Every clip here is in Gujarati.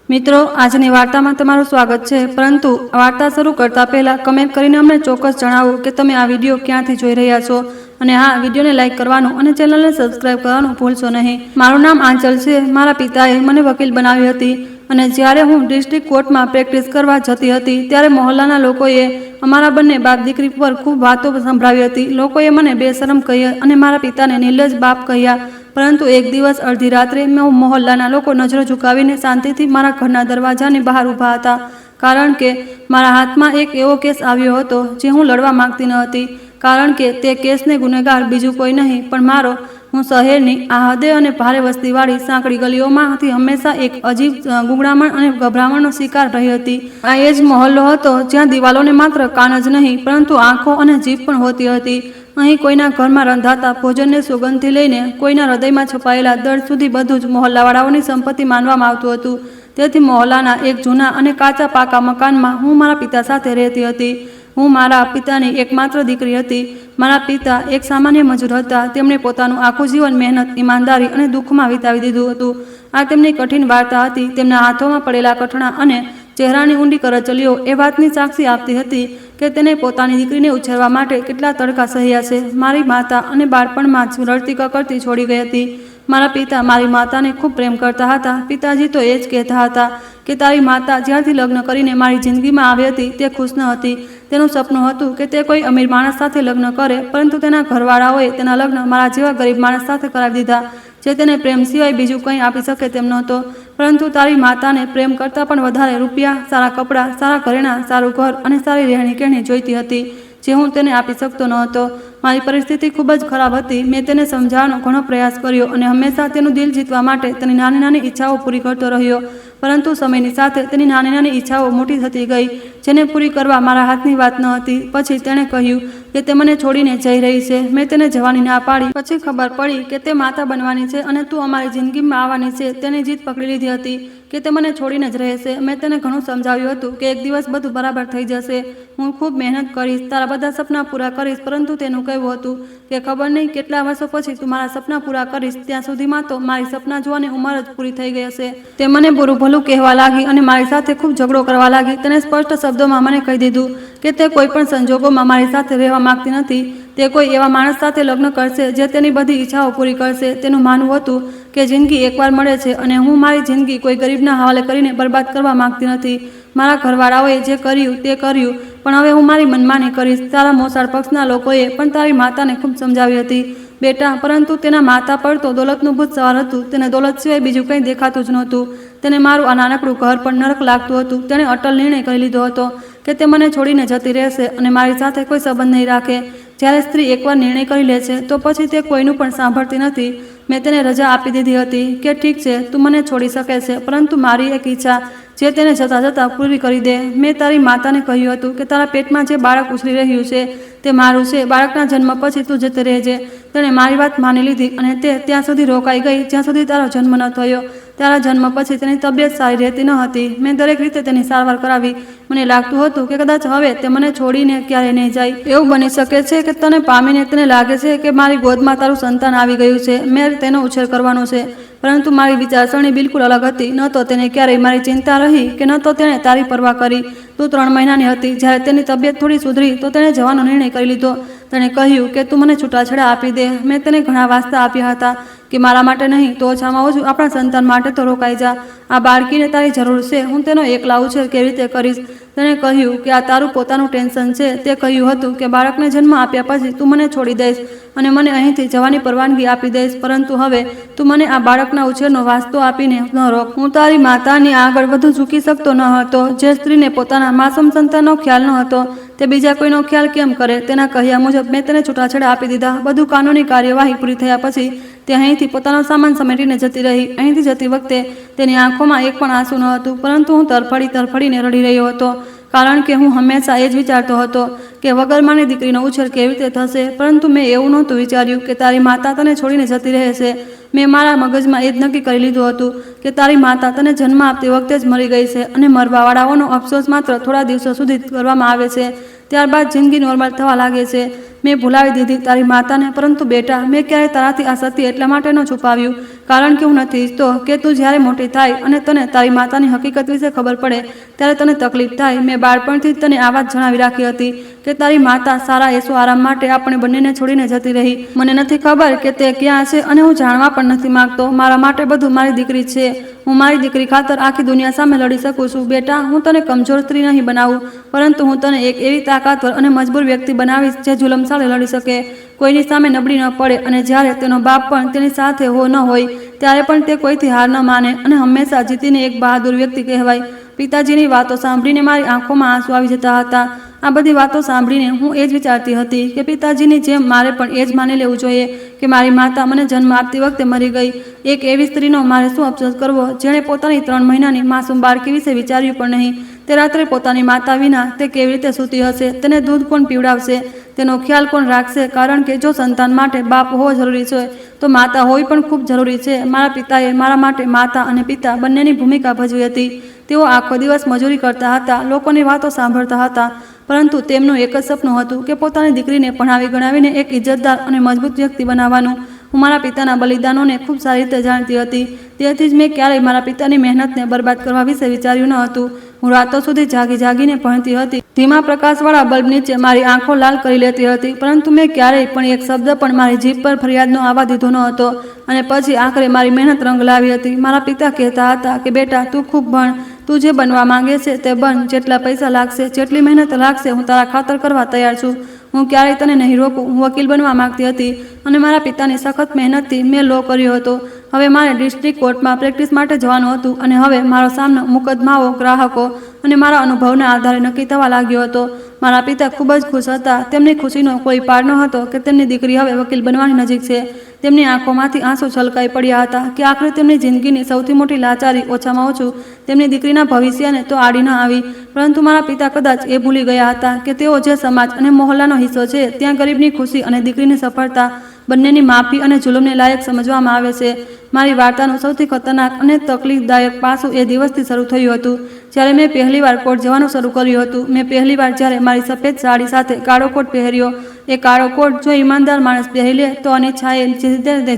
મિત્રો, આજની વાર્તામાં તમારું સ્વાગત છે, પરંતુ વાર્તા શરૂ કરતા પહેલા કમેન્ટ કરીને અમને ચોક્કસ જણાવો કે તમે આ વિડીયો ક્યાંથી જોઈ રહ્યા છો, અને હા, વિડીયોને લાઇક કરવાનું અને ચેનલને સબસ્ક્રાઇબ કરવાનું ભૂલશો નહીં. મારું નામ આંચલ છે. મારા પિતાએ મને વકીલ બનાવી હતી, અને જ્યારે હું ડિસ્ટ્રિક્ટ કોર્ટમાં પ્રેક્ટિસ કરવા જતી હતી ત્યારે મહોલ્લાના લોકોએ અમારા બંને બાપ દીકરી પર ખૂબ વાતો સંભળાવી હતી. લોકોએ મને બેશરમ કહી અને મારા પિતાને નિર્લજ્જ બાપ કહ્યા. પરંતુ એક દિવસ અડધી રાત્રે મહોલ્લાના લોકો નજરો ઝુકાવીને શાંતિથી મારા ઘરના દરવાજાની બહાર ઊભા હતા, કારણ કે મારા હાથમાં એક એવો કેસ આવ્યો હતો જે હું લડવા માંગતી ન હતી, કારણ કે તે કેસને ગુનેગાર બીજું કોઈ નહીં પણ મારો. હું શહેરની આ હદે અને ભારે વસ્તીવાળી સાંકડી ગલીઓમાંથી હંમેશા એક અજીબ ગૂંગળામણ અને ગભરામણનો શિકાર રહી હતી. આ એ જ મહોલ્લો હતો જ્યાં દિવાલોને માત્ર કાન જ નહીં પરંતુ આંખો અને જીભ પણ હોતી હતી. અહીં કોઈના ઘરમાં રંધાતા ભોજનની સુગંધથી લઈને કોઈના હૃદયમાં છુપાયેલા દર્દ સુધી બધું જ મહોલ્લાવાળાઓની સંપત્તિ માનવામાં આવતું હતું. તેથી મહોલ્લાના એક જૂના અને કાચા પાકા મકાનમાં હું મારા પિતા સાથે રહેતી હતી. હું મારા પિતાની એકમાત્ર દીકરી હતી. મારા પિતા એક સામાન્ય મજૂર હતા. તેમણે પોતાનું આખું જીવન મહેનત, ઈમાનદારી અને દુઃખમાં વિતાવી દીધું હતું. આ તેમની કઠિન વાર્તા હતી. તેમના હાથોમાં પડેલા કઠણા અને ચહેરાની ઊંડી કરચલીઓ એ વાતની સાક્ષી આપતી હતી કે તેને પોતાની દીકરીને ઉછેરવા માટે કેટલા તડકા સહ્યા છે. મારી માતા અને બાળપણમાં જ રડતી કકડતી છોડી ગઈ હતી. મારા પિતા મારી માતાને ખૂબ પ્રેમ કરતા હતા. પિતાજી તો એ જ કહેતા હતા કે તારી માતા જ્યારથી લગ્ન કરીને મારી જિંદગીમાં આવી હતી તે ખુશ ન હતી. તેનું સપનું હતું કે તે કોઈ અમીર માણસ સાથે લગ્ન કરે, પરંતુ તેના ઘરવાળાઓએ તેના લગ્ન મારા જેવા ગરીબ માણસ સાથે કરાવી દીધા, જે તેને પ્રેમ સિવાય બીજું કંઈ આપી શકે તેમ નહોતો. પરંતુ તારી માતાને પ્રેમ કરતાં પણ વધારે રૂપિયા, સારા કપડાં, સારા ઘરેણાં, સારું ઘર અને સારી રહેણી કહેણી જોઈતી હતી, જે હું તેને આપી શકતો ન હતો. મારી પરિસ્થિતિ ખૂબ જ ખરાબ હતી. મેં તેને સમજાવવાનો ઘણો પ્રયાસ કર્યો અને હંમેશા તેનું દિલ જીતવા માટે તેની નાની નાની ઈચ્છાઓ પૂરી કરતો રહ્યો. પરંતુ સમયની સાથે તેની નાની નાની ઈચ્છાઓ મોટી થતી ગઈ, જેને પૂરી કરવા મારા હાથની વાત ન હતી. પછી તેણે કહ્યું કે તે મને છોડીને જઈ રહી છે. મેં તેને જવાની ના પાડી. પછી ખબર પડી કે તે માતા બનવાની છે અને તું અમારી જિંદગીમાં આવવાની છે. તેની જીદ પકડી લીધી હતી કે તે મને છોડીને જ રહેશે. મેં તેને ઘણું સમજાવ્યું હતું કે એક દિવસ બધું બરાબર થઈ જશે. હું ખૂબ મહેનત કરીશ, તારા બધા સપના પૂરા કરીશ. પરંતુ તેનું કહેવું હતું કે ખબર નહીં કેટલા વર્ષો પછી તું મારા સપના પૂરા કરીશ, ત્યાં સુધીમાં તો મારી સપના જોવાની ઉંમર જ પૂરી થઈ ગઈ હશે. તે મને બુરું ભલું કહેવા લાગી અને મારી સાથે ખૂબ ઝઘડો કરવા લાગી. તેને સ્પષ્ટ શબ્દોમાં મને કહી દીધું કે તે કોઈ પણ સંજોગોમાં મારી સાથે રહેવા માંગતી નથી. તે કોઈ એવા માણસ સાથે લગ્ન કરશે જે તેની બધી ઈચ્છાઓ પૂરી કરશે. તેનું માનવું હતું કે જિંદગી એકવાર મળે છે અને હું મારી જિંદગી કોઈ ગરીબના હવાલે કરીને બરબાદ કરવા માંગતી નથી. મારા ઘરવાળાઓએ જે કર્યું તે કર્યું, પણ હવે હું મારી મનમાની કરીશ. તારા મોસાળ પક્ષના લોકોએ પણ તારી માતાને ખૂબ સમજાવી હતી બેટા, પરંતુ તેના માથા પર તો દોલતનું ભૂત સવાર હતું. તેને દોલત સિવાય બીજું કંઈ દેખાતું જ નહોતું. તેને મારું આ નાનકડું ઘર પણ નરક લાગતું હતું. તેણે અટલ નિર્ણય કરી લીધો હતો કે તે મને છોડીને જતી રહેશે અને મારી સાથે કોઈ સંબંધ નહીં રાખે. જ્યારે સ્ત્રી એકવાર નિર્ણય કરી લે છે તો પછી તે કોઈનું પણ સાંભળતી નથી. મેં તેને રજા આપી દીધી હતી કે ઠીક છે, તું મને છોડી શકે છે, પરંતુ મારી એક ઈચ્છા જે તેને જતાં જતાં પૂરી કરી દે. મેં તારી માતાને કહ્યું હતું કે તારા પેટમાં જે બાળક ઉછરી રહ્યું છે તે મારું છે. બાળકના જન્મ પછી તું જતી રહેજે. તેણે મારી વાત માની લીધી અને તે ત્યાં સુધી રોકાઈ ગઈ જ્યાં સુધી તારો જન્મ ન થયો. તારા જન્મ પછી તેની તબિયત સારી રહેતી ન હતી. મેં દરેક રીતે તેની સારવાર કરાવી. મને લાગતું હતું કે કદાચ હવે તે મને છોડીને ક્યારેય નહીં જાય. એવું બની શકે છે કે તને પામીને તેને લાગે છે કે મારી ગોદમાં તારું સંતાન આવી ગયું છે, મેં તેનો ઉછેર કરવાનો છે. પરંતુ મારી વિચારસરણી બિલકુલ અલગ હતી. ન તો તેને ક્યારેય મારી ચિંતા રહી કે ન તો તેણે તારી પરવા કરી. તું 3 મહિનાની હતી. જ્યારે તેની તબિયત થોડી સુધરી તો તેણે જવાનો નિર્ણય કરી લીધો. તેણે કહ્યું કે તું મને છૂટાછેડા આપી દે. મેં તેને ઘણા વાસ્તા આપ્યા હતા કે મારા માટે નહીં તો ઓછામાં ઓછું આપણા સંતાન માટે તો રોકાઈ જા. આ બાળકીને તારી જરૂર છે. હું તેનો એકલા ઉછેર કેવી રીતે કરીશ? તેણે કહ્યું કે આ તારું પોતાનું ટેન્શન છે. તે કહ્યું હતું કે બાળકને જન્મ આપ્યા પછી તું મને છોડી દઈશ અને મને અહીંથી જવાની પરવાનગી આપી દઈશ, પરંતુ હવે તું મને આ બાળકના ઉછેરનો વાસ્તો આપીને ન રોક. હું તારી માતાની આગળ વધુ ઝૂકી શકતો ન હતો. જે સ્ત્રીને પોતાના માસૂમ સંતાનનો ખ્યાલ ન હતો તે બીજા કોઈનો ખ્યાલ કેમ કરે? તેના કહ્યા મુજબ મેં તેને છૂટાછેડા આપી દીધા. બધું કાનૂની કાર્યવાહી પૂરી થયા પછી તે અહીંથી પોતાનો સામાન સમેટીને જતી રહી. અહીંથી જતી વખતે તેની આંખોમાં એક પણ આંસુ ન હતું, પરંતુ હું તરફડીને રડી રહ્યો હતો, કારણ કે હું હંમેશા એ જ વિચારતો હતો કે વગર માની દીકરીનો ઉછેર કેવી રીતે થશે. પરંતુ મેં એવું નહોતું વિચાર્યું કે તારી માતા તને છોડીને જતી રહેશે. મેં મારા મગજમાં એ જ નક્કી કરી લીધું હતું કે તારી માતા તને જન્મ આપતી વખતે જ મરી ગઈ છે અને મરવાવાળાઓનો અફસોસ માત્ર થોડા દિવસો સુધી કરવામાં આવે છે. ત્યારબાદ જિંદગી નોર્મલ થવા લાગે છે. મેં ભૂલાવી દીધી તારી માતાને. પરંતુ બેટા, મેં ક્યારેય તારાથી આ સત્ય એટલા માટે ન છુપાવ્યું કારણ કે હું નથી ઈચ્છતો કે તું જ્યારે મોટી થાય અને તને તારી માતાની હકીકત વિશે ખબર પડે ત્યારે તને તકલીફ થાય. મેં બાળપણથી જ તને આ વાત જણાવી રાખી હતી કે તારી માતા સારા એસો આરામ માટે આપણે બંનેને છોડીને જતી રહી. મને નથી ખબર કે તે ક્યાં છે અને હું જાણવા પણ નથી માંગતો. મારા માટે બધું મારી દીકરી છે. હું મારી દીકરી ખાતર આખી દુનિયા સામે લડી શકું છું. બેટા, હું તને કમજોર સ્ત્રી નહીં બનાવું, પરંતુ હું તને એક એવી તાકાતવર અને મજબૂર વ્યક્તિ બનાવીશ જે જુલમ સામે લડી શકે, કોઈની સામે નબળી ન પડે, અને જ્યારે તેનો બાપ પણ તેની સાથે ન હોય ત્યારે પણ તે કોઈથી હાર ન માને અને હંમેશા જીતીને એક બહાદુર વ્યક્તિ કહેવાય. પિતાજીની વાતો સાંભળીને મારી આંખોમાં આંસુ આવી જતા હતા. આ બધી વાતો સાંભળીને હું એ જ વિચારતી હતી કે પિતાજીની જેમ મારે પણ એ જ માની લેવું જોઈએ કે મારી માતા મને જન્મ આપતી વખતે મરી ગઈ. એક એવી સ્ત્રીનો મારે શું અફસોસ કરવો જેણે પોતાની 3 મહિનાની માસૂમ બાળકી વિશે વિચાર્યું પણ નહીં. તે રાત્રે પોતાની માતા વિના તે કેવી રીતે સૂતી હશે? તેને દૂધ કોણ પીવડાવશે? તેનો ખ્યાલ કોણ રાખશે? કારણ કે જો સંતાન માટે બાપ હોવો જરૂરી છે તો માતા હોવી પણ ખૂબ જરૂરી છે. મારા પિતાએ મારા માટે માતા અને પિતા બંનેની ભૂમિકા ભજવી હતી. તેઓ આખો દિવસ મજૂરી કરતા હતા, લોકોની વાતો સાંભળતા હતા, પરંતુ તેમનું એક જ સપનું હતું કે પોતાની દીકરીને ભણાવી ગણાવીને એક ઇજ્જતદાર અને મજબૂત વ્યક્તિ બનાવવાનું. હું મારા પિતાના બલિદાનોને ખૂબ સારી રીતે જાણતી હતી. તેથી જ મેં ક્યારેય મારા પિતાની મહેનતને બરબાદ કરવા વિશે વિચાર્યું ન હતું. હું રાતો સુધી જાગીને ભણતી હતી. ધીમા પ્રકાશવાળા બલ્બ નીચે મારી આંખો લાલ કરી લેતી હતી, પરંતુ મેં ક્યારેય પણ એક શબ્દ પણ મારી જીભ પર ફરિયાદનો આવવા દીધો ન હતો. અને પછી આખરે મારી મહેનત રંગ લાવી હતી. મારા પિતા કહેતા હતા કે બેટા, તું ખૂબ ભણ, તું જે બનવા માંગે છે તે બન. જેટલા પૈસા લાગશે, જેટલી મહેનત લાગશે, હું તારા ખાતર કરવા તૈયાર છું. હું ક્યારેય તને નહીં રોકું. હું વકીલ બનવા માંગતી હતી અને મારા પિતાની સખત મહેનતથી મેં લો કર્યો હતો. હવે મારે ડિસ્ટ્રિક્ટ કોર્ટમાં પ્રેક્ટિસ માટે જવાનું હતું અને હવે મારો સામનો મુકદ્દમાઓ, ગ્રાહકો અને મારા અનુભવના આધારે નક્કી થવા લાગ્યો હતો. મારા પિતા ખૂબ જ ખુશ હતા. તેમની ખુશીનો કોઈ પાર ન હતો કે તેમની દીકરી હવે વકીલ બનવાની નજીક છે. તેમની આંખોમાંથી આંસુ છલકાઈ પડ્યા હતા કે આખરે તેમની જિંદગીની સૌથી મોટી લાચારી ઓછામાં ઓછું તેમની દીકરીના ભવિષ્યને તો આડી ન આવી. પરંતુ મારા પિતા કદાચ એ ભૂલી ગયા હતા કે તેઓ જે સમાજ અને મહોલ્લાનો હિસ્સો છે ત્યાં ગરીબની ખુશી અને દીકરીની સફળતા બંનેની માફી અને જુલમને લાયક સમજવામાં આવે છે. મારી વાર્તાનું સૌથી ખતરનાક અને તકલીફદાયક પાસું એ દિવસથી શરૂ થયું હતું જ્યારે મેં પહેલીવાર કોર્ટ જવાનું શરૂ કર્યું હતું. મેં પહેલીવાર જ્યારે મારી સફેદ સાડી સાથે કાળો કોટ પહેર્યો. એ કાળો કોટ જો ઈમાનદાર માણસ પહેરી લે તો અનિચ્છાએ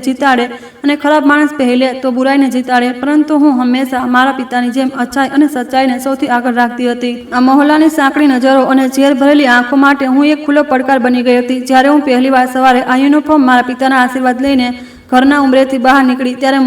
જીતાડે અને ખરાબ માણસ પહેરી લે તો બુરાઈને જીતાડે. પરંતુ હું હંમેશા મારા પિતાની જેમ અચ્છાઈ અને સચ્ચાઈને સૌથી આગળ રાખતી હતી. આ મહોલ્લાની સાંકડી નજરો અને ઝેર ભરેલી આંખો માટે હું એક ખુલ્લો પડકાર બની ગઈ હતી. જ્યારે હું પહેલીવાર સવારે આ યુનિફોર્મ મારા પિતાના આશીર્વાદ લઈને ઘરના ઉંબરેથી બહાર નીકળી ત્યારે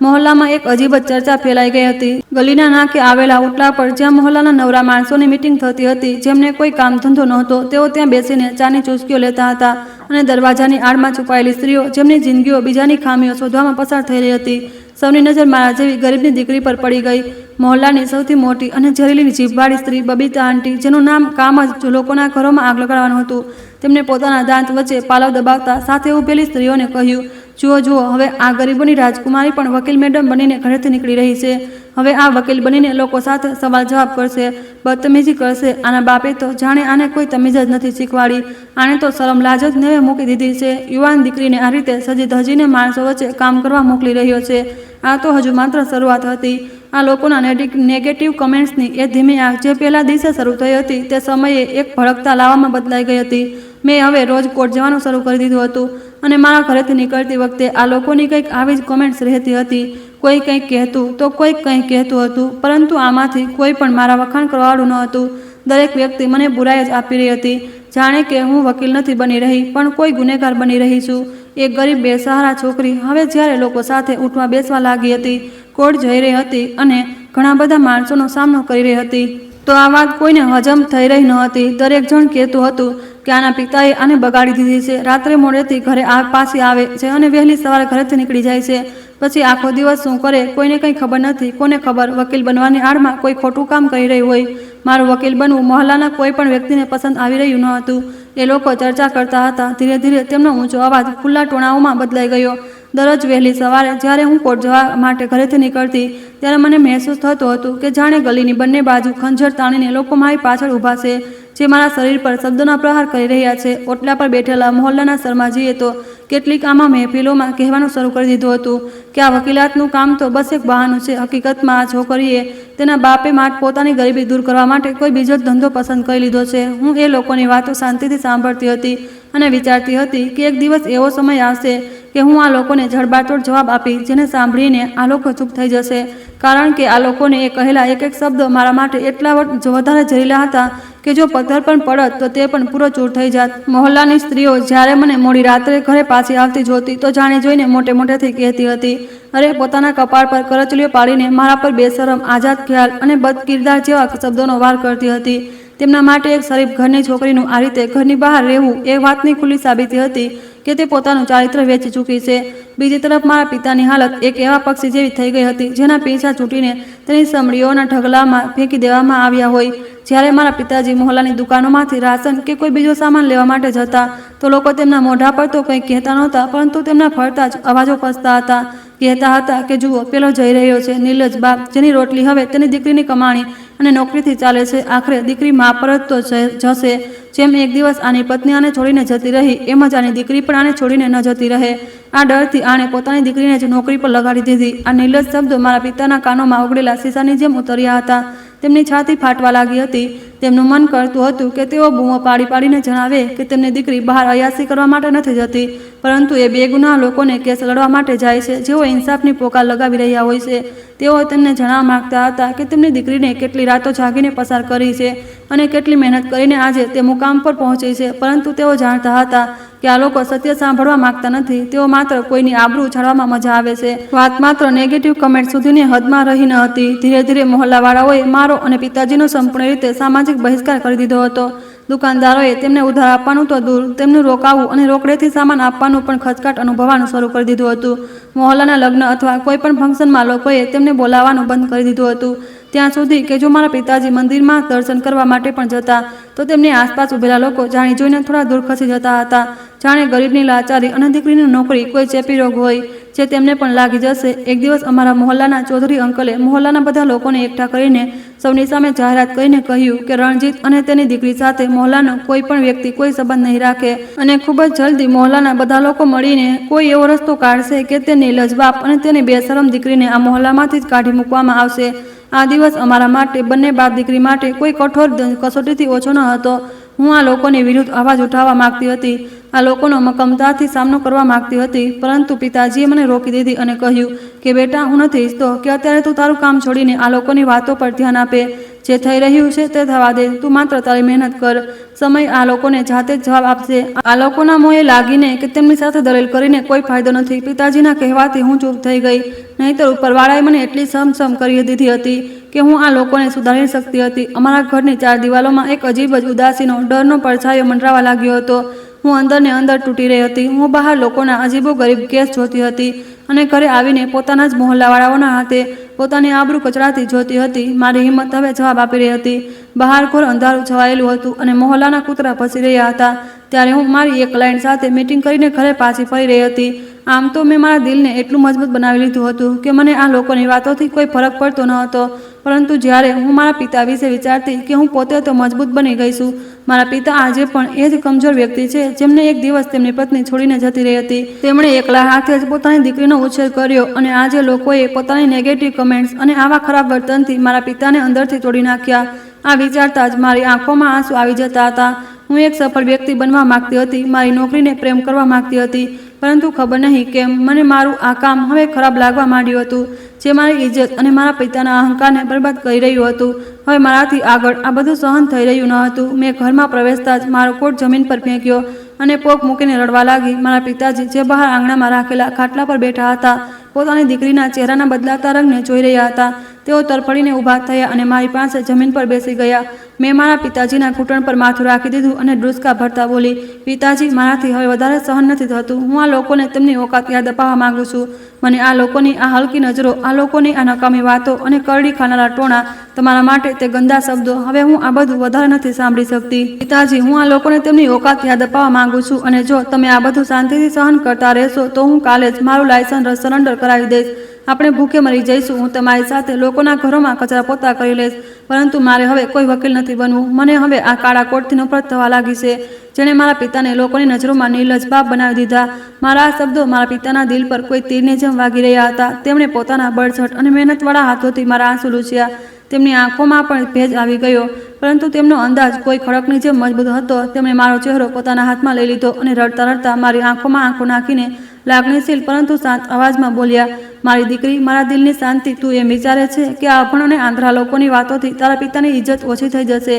મહોલ્લામાં એક અજીબ જ ચર્ચા ફેલાઈ ગઈ હતી. ગલીના નાકે આવેલા ઓટલા પર જ્યાં મહોલ્લાના નવરા માણસોની મીટિંગ થતી હતી, જેમને કોઈ કામ ધંધો નહોતો, તેઓ ત્યાં બેસીને ચાની ચૂસકીઓ લેતા હતા અને દરવાજાની આડમાં છુપાયેલી સ્ત્રીઓ જેમની જિંદગીઓ બીજાની ખામીઓ શોધવામાં પસાર થઈ રહી હતી, સૌની નજર મારા જેવી ગરીબની દીકરી પર પડી ગઈ. મહોલ્લાની સૌથી મોટી અને ઝેરીલી જીભવાળી સ્ત્રી બબીતા આંટી, જેનું કામ જ લોકોના ઘરોમાં આગ લગાડવાનું હતું, તેમણે પોતાના દાંત વચ્ચે પાલવ દબાવતા સાથે ઊભેલી સ્ત્રીઓને કહ્યું, જુઓ, હવે આ ગરીબોની રાજકુમારી પણ વકીલ મેડમ બનીને ઘરેથી નીકળી રહી છે. હવે આ વકીલ બનીને લોકો સાથે સવાલ જવાબ કરશે, બદતમીજી કરશે. આના બાપે તો જાણે આને કોઈ તમીજ જ નથી શીખવાડી. આને તો શરમ લાજ જ નેવે મૂકી દીધી છે. યુવાન દીકરીને આ રીતે સજી ધજીને માણસો વચ્ચે કામ કરવા મોકલી રહ્યો છે. આ તો હજુ માત્ર શરૂઆત હતી. આ લોકોના નેગેટિવ કમેન્ટ્સની એ ધીમી આગ જે પહેલા દિવસે શરૂ થઈ હતી તે સમયે એક ભડકતા લાવામાં બદલાઈ ગઈ હતી. મેં હવે રોજ કોર્ટ જવાનું શરૂ કરી દીધું હતું અને મારા ઘરેથી નીકળતી વખતે આ લોકોની કંઈક આવી જ કોમેન્ટ્સ રહેતી હતી. કોઈ કંઈક કહેતું તો કોઈક કંઈક કહેતું હતું, પરંતુ આમાંથી કોઈ પણ મારા વખાણ કરવાવાળું ન હતું. દરેક વ્યક્તિ મને બુરાઈ જ આપી રહી હતી, જાણે કે હું વકીલ નથી બની રહી પણ કોઈ ગુનેગાર બની રહી છું. એક ગરીબ બેસહારા છોકરી હવે જ્યારે લોકો સાથે ઉઠવા બેસવા લાગી હતી, કોર્ટ જઈ રહી હતી અને ઘણા બધા માણસોનો સામનો કરી રહી હતી, તો આ વાત કોઈને હજમ થઈ રહી ન હતી. દરેક જણ કહેતું હતું કે આના પિતાએ આને બગાડી દીધી છે. રાત્રે મોડેથી ઘરે પાછી આવે છે અને વહેલી સવારે ઘરેથી નીકળી જાય છે. પછી આખો દિવસ શું કરે કોઈને કંઈ ખબર નથી. કોને ખબર વકીલ બનવાની આડમાં કોઈ ખોટું કામ કરી રહ્યું હોય. મારું વકીલ બનવું મહોલ્લાના કોઈ પણ વ્યક્તિને પસંદ આવી રહ્યું ન હતું. એ લોકો ચર્ચા કરતા હતા. ધીરે ધીરે તેમનો ઊંચો અવાજ ખુલ્લા ટોણાઓમાં બદલાઈ ગયો. દરરોજ વહેલી સવારે જ્યારે હું કોર્ટ જવા માટે ઘરેથી નીકળતી ત્યારે મને મહેસૂસ થતું હતું કે જાણે ગલીની બંને બાજુ ખંજર તાણીને લોકો મારી પાછળ ઊભા છે, જે મારા શરીર પર શબ્દોના પ્રહાર કરી રહ્યા છે. ઓટલા પર બેઠેલા મહોલ્લાના શર્માજીએ તો કેટલીક આમાં મહેફિલોમાં કહેવાનું શરૂ કરી દીધું હતું કે આ વકીલાતનું કામ તો બસ એક બહાનું છે. હકીકતમાં આ છોકરીએ તેના બાપે માટે પોતાની ગરીબી દૂર કરવા માટે કોઈ બીજો જ ધંધો પસંદ કરી લીધો છે. હું એ લોકોની વાતો શાંતિથી સાંભળતી હતી અને વિચારતી હતી કે એક દિવસ એવો સમય આવશે કે હું આ લોકોને જડબાતોડ જવાબ આપી, જેને સાંભળીને આ લોકો ચૂપ થઈ જશે, કારણ કે આ લોકોને એ કહેલા એક એક શબ્દ મારા માટે એટલા વધારે ઝેરીલા હતા કે જો પથ્થર પણ પડત તો તે પણ પૂરો ચૂર થઈ જાત. મહોલ્લાની સ્ત્રીઓ જ્યારે મને મોડી રાત્રે ઘરે પાછી આવતી જોતી તો જાણે જોઈને મોટે મોટેથી કહેતી હતી, અરે પોતાના કપાળ પર કરચલીઓ પાડીને મારા પર બેશરમ, આઝાદ ખ્યાલ અને બદકિરદાર જેવા શબ્દોનો વાર કરતી હતી. તેમના માટે એક શરીફ ઘરની છોકરીનું આ રીતે ઘરની બહાર રહેવું એ વાતની ખુલ્લી સાબિતી હતી કે તે પોતાનું ચારિત્ર વેચી ચૂકી છે. બીજી તરફ મારા પિતાની હાલત એક એવા પક્ષી જેવી થઈ ગઈ હતી જેના પીંછા છૂટીને તેની સમડીઓના ઢગલામાં ફેંકી દેવામાં આવ્યા હોય. જ્યારે મારા પિતાજી મહોલ્લાની દુકાનોમાંથી રાશન કે કોઈ બીજો સામાન લેવા માટે જતા તો લોકો તેમના મોઢા પર તો કંઈ કહેતા નહોતા, પરંતુ તેમના ફરતા જ અવાજો પસતા હતા. કહેતા હતા કે જુઓ, પેલો જઈ રહ્યો છે નિર્લજ્જ બાપ, જેની રોટલી હવે તેની દીકરીની કમાણી અને નોકરીથી ચાલે છે. આખરે દીકરી મા પર જ તો જશે. જેમ એક દિવસ આની પત્ની આને છોડીને જતી રહી, એમ જ આની દીકરી પણ આને છોડીને ન જતી રહે. આ ડરથી આણે પોતાની દીકરીને જ નોકરી પર લગાડી દીધી. આ નિર્લજ્જ શબ્દો મારા પિતાના કાનોમાં ઓગળેલા શીશાની જેમ ઉતર્યા હતા. તેમની છાતી ફાટવા લાગી હતી. તેમનું મન કરતું હતું કે તેઓ બૂમો પાડી પાડીને જણાવે કે તેમની દીકરી બહાર અયાસી કરવા માટે નથી જતી, પરંતુ એ બેગુનાહ લોકોને કેસ લડવા માટે જાય છે, જેઓ ઇન્સાફની પોકાર લગાવી રહ્યા હોય છે. તેઓ તેમને જણાવવા માંગતા હતા કે તેમની દીકરીને કેટલી રાતો જાગીને પસાર કરી છે અને કેટલી મહેનત કરીને આજે તે મુકામ પર પહોંચી છે, પરંતુ તેઓ જાણતા હતા કે આ લોકો સત્ય સાંભળવા માંગતા નથી. તેઓ માત્ર કોઈની આબરૂ ઉછાળવામાં મજા આવે છે. વાત માત્ર નેગેટિવ કમેન્ટ સુધીની હદમાં રહી ન હતી. ધીરે ધીરે મહોલ્લાવાળાઓએ મારો અને પિતાજીનો સંપૂર્ણ રીતે સામાજિક બહિષ્કાર કરી દીધો હતો. દુકાનદારોએ તેમને ઉધાર આપવાનું તો દૂર, તેમનું રોકાવું અને રોકડેથી સામાન આપવાનું પણ ખચકાટ અનુભવવાનું શરૂ કરી દીધું હતું. મહોલ્લાના લગ્ન અથવા કોઈ પણ ફંક્શનમાં લોકોએ તેમને બોલાવવાનું બંધ કરી દીધું હતું. ત્યાં સુધી કે જો મારા પિતાજી મંદિરમાં દર્શન કરવા માટે પણ જતા તો તેમની આસપાસ ઉભેલા લોકો જાણી જોઈને થોડા દૂર ખસી જતા હતા, જાણે ગરીબની લાચારી અને દીકરીની નોકરી કોઈ ચેપી રોગ હોય જે તેમને પણ લાગી જશે. એક દિવસ અમારા મહોલ્લાના ચૌધરી અંકલે મહોલ્લાના બધા લોકોને એકઠા કરીને સૌની સામે જાહેરાત કરીને કહ્યું કે રણજીત અને તેની દીકરી સાથે મહોલ્લાનો કોઈ પણ વ્યક્તિ કોઈ સંબંધ નહીં રાખે, અને ખૂબ જ જલ્દી મહોલ્લાના બધા લોકો મળીને કોઈ એવો રસ્તો કાઢશે કે તે નિર્લજ્જ બાપ અને તેની બેશરમ દીકરીને આ મહોલ્લામાંથી જ કાઢી મૂકવામાં આવશે. આ દિવસ અમારા માટે, બંને બાપ દીકરી માટે કોઈ કઠોર કસોટીથી ઓછો ન હતો. હું આ લોકોની વિરુદ્ધ અવાજ ઉઠાવવા માંગતી હતી, આ લોકોનો મક્કમતાથી સામનો કરવા માંગતી હતી, પરંતુ પિતાજીએ મને રોકી દીધી અને કહ્યું કે બેટા, હું નથી ઈચ્છતો કે અત્યારે તું તારું કામ છોડીને આ લોકોની વાતો પર ધ્યાન આપે. જે થઈ રહ્યું છે તે થવા દે, તું માત્ર તારી મહેનત કર. સમય આ લોકોને જાતે જ જવાબ આપશે. આ લોકોના મોંએ લાગીને કે તેમની સાથે દલીલ કરીને કોઈ ફાયદો નથી. પિતાજીના કહેવાથી હું ચૂપ થઈ ગઈ, નહીંતર ઉપરવાળાએ મને એટલી સમસમ કરી દીધી હતી કે હું આ લોકોને સુધારી શકતી હતી. અમારા ઘરની ચાર દિવાલોમાં એક અજીબ જ ઉદાસીનો, ડરનો પડછાયો મંડરાવા લાગ્યો હતો. હું અંદરને અંદર તૂટી રહી હતી. હું બહાર લોકોના અજીબો ગરીબ કેસ જોતી હતી અને ઘરે આવીને પોતાના જ મહોલ્લાવાળાઓના હાથે પોતાની આબરૂ કચડાતી જોતી હતી. મારી હિંમત હવે જવાબ આપી રહી હતી. બહાર ઘોર અંધારું છવાયેલું હતું અને મહોલ્લાના કૂતરા ભસી રહ્યા હતા. ત્યારે હું મારી એક ક્લાયન્ટ સાથે મીટિંગ કરીને ઘરે પાછી ફરી રહી હતી. આમ તો મેં મારા દિલને એટલું મજબૂત બનાવી લીધું હતું કે મને આ લોકોની વાતોથી કોઈ ફરક પડતો ન હતો, પરંતુ જ્યારે હું મારા પિતા વિશે વિચારતી કે હું પોતે તો મજબૂત બની ગઈ છું, મારા પિતા આજે પણ એ જ કમજોર વ્યક્તિ છે જેમને એક દિવસ તેમની પત્ની છોડીને જતી રહી હતી. તેમણે એકલા હાથે જ પોતાની દીકરીનો ઉછેર કર્યો અને આજે લોકોએ પોતાની નેગેટિવ કમેન્ટ્સ અને આવા ખરાબ વર્તનથી મારા પિતાને અંદરથી તોડી નાખ્યા. આ વિચારતા જ મારી આંખોમાં આંસુ આવી જતા હતા. હું એક સફળ વ્યક્તિ બનવા માંગતી હતી, મારી નોકરીને પ્રેમ કરવા માંગતી હતી, પરંતુ ખબર નહીં કેમ મને મારું આ કામ હવે ખરાબ લાગવા માંડ્યું હતું, જે મારી ઇજ્જત અને મારા પિતાના અહંકારને બરબાદ કરી રહ્યું હતું. હવે મારાથી આગળ આ બધું સહન થઈ રહ્યું ન હતું. મેં ઘરમાં પ્રવેશતા જ મારો કોટ જમીન પર ફેંક્યો અને પોક મૂકીને રડવા લાગી. મારા પિતાજી, જે બહાર આંગણામાં રાખેલા ખાટલા પર બેઠા હતા, પોતાની દીકરીના ચહેરાના બદલાતા રંગને જોઈ રહ્યા હતા. તેઓ તરફડીને ઊભા થયા અને મારી પાસે જમીન પર બેસી ગયા. મેં મારા પિતાજીના ઘૂંટણ પર માથું રાખી દીધું અને ડ્રુસકા ભરતા બોલી, પિતાજી, મારાથી હવે વધારે સહન નથી થતું. હું આ લોકોને તેમની ઓકાત યાદ અપાવવા માંગુ છું. મને આ લોકોની આ હલકી નજરો, આ લોકોની આ નકામી વાતો અને કરડી ખાનારા ટોણા, તમારા માટે તે ગંદા શબ્દો, હવે હું આ બધું વધારે નથી સાંભળી શકતી. પિતાજી, હું આ લોકોને તેમની ઓકાત યાદ અપાવવા માંગુ છું, અને જો તમે આ બધું શાંતિથી સહન કરતા રહેશો તો હું કાલે જ મારું લાયસન્સ સરેન્ડર કરાવી દઈશ. આપણે ભૂખે મરી જઈશું. હું તમારી સાથે લોકોના ઘરોમાં કચરા પોતા કરી લઈશ, પરંતુ મારે હવે કોઈ વકીલ નથી બનવું. મને હવે આ કાળા કોટથી નફરત થવા લાગી છે, જેણે મારા પિતાને લોકોની નજરોમાં નિર્લજ્જ બાપ બનાવી દીધા. મારા આ શબ્દો મારા પિતાના દિલ પર કોઈ તીરની જેમ વાગી રહ્યા હતા. તેમણે પોતાના બળછટ અને મહેનતવાળા હાથોથી મારા આંસુ લૂછ્યા. તેમની આંખોમાં પણ ભેજ આવી ગયો, પરંતુ તેમનો અંદાજ કોઈ ખડકની જેમ મજબૂત હતો. તેમણે મારો ચહેરો પોતાના હાથમાં લઈ લીધો અને રડતા રડતા મારી આંખોમાં આંખો નાખીને લાગણીશીલ પરંતુ શાંત અવાજમાં બોલ્યા, મારી દીકરી, મારા દિલની શાંતિ, તું એમ વિચારે છે કે આ અભણ અને આંધળા લોકોની વાતોથી તારા પિતાની ઇજ્જત ઓછી થઈ જશે?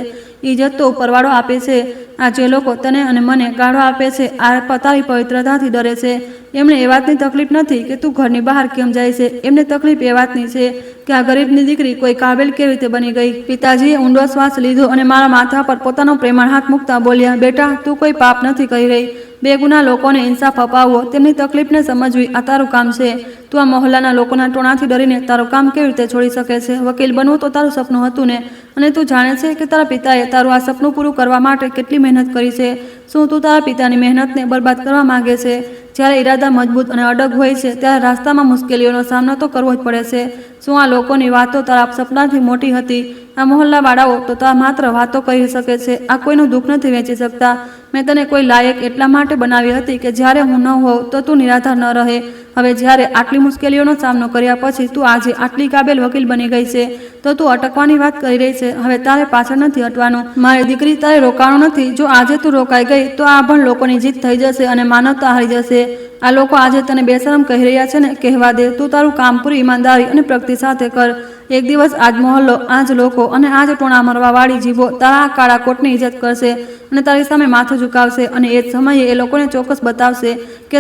ઇજ્જત તો ઉપરવાળો આપે છે. આ જે લોકો તને અને મને ગાળો આપે છે, આ તારી પવિત્રતાથી ડરે છે. એમને એ વાતની તકલીફ નથી કે તું ઘરની બહાર કેમ જાય છે, એમને તકલીફ એ વાતની છે કે આ ગરીબની દીકરી કોઈ કાબિલ કેવી રીતે બની ગઈ. પિતાજીએ ઊંડો શ્વાસ લીધો અને મારા માથા પર પોતાનો પ્રેમાળ હાથ મૂકતા બોલ્યા, બેટા, તું કોઈ પાપ નથી કરી રહી. બેગુનાહ લોકોને ઇન્સાફ અપાવવો, તેમની તકલીફને સમજવી, આ તારું કામ છે. તું આ મહોલ્લાના લોકોના ટોણાથી ડરીને તારું કામ કેવી રીતે છોડી શકે છે? વકીલ બનવું તો તારું સપનું હતું ને? અને તું જાણે છે કે તારા પિતાએ તારું આ સપનું પૂરું કરવા માટે કેટલી મહેનત કરી છે? શું તું તારા પિતાની મહેનતને બરબાદ કરવા માંગે છે? જ્યારે ઈરાદા મજબૂત અને અડગ હોય છે ત્યારે રાસ્તામાં મુશ્કેલીઓનો સામનો તો કરવો જ પડે છે. શું આ લોકોની વાતો તારા સપનાથી મોટી હતી? આ મહોલ્લાવાળાઓ તો તારા માત્ર વાતો કરી શકે છે, આ કોઈનું દુઃખ નથી વેચી શકતા. મેં તને કોઈ લાયક એટલા માટે બનાવી હતી કે જ્યારે હું ન હોઉં તો તું નિરાધાર ન રહે. હવે જ્યારે આટલી મુશ્કેલીઓનો સામનો કર્યા પછી તું આજે આટલી કાબેલ વકીલ બની ગઈ છે તો તું અટકવાની વાત કરી રહી છે. હવે તારે પાછળ નથી હટવાનું. મારી દીકરી, તારે રોકાવાનું નથી. જો આજે તું રોકાઈ ગઈ તો આ અભણ લોકોની જીત થઈ જશે અને માનવતા હારી જશે. આ લોકો આજે તને બેશરમ કહી રહ્યા છે ને, કહેવા દે. તું તારું કામ પૂરી ઈમાનદારી અને પ્રગતિ સાથે કર. એક દિવસ આજ મહોલ્લો, આજ લોકો અને આજ ટોણા મરવાવાળી જીભો તારા આ કાળા કોટની ઇજ્જત કરશે અને તારી સામે માથું ઝુકાવશે. અને એ જ સમયે એ લોકોને ચોક્કસ બતાવશે કે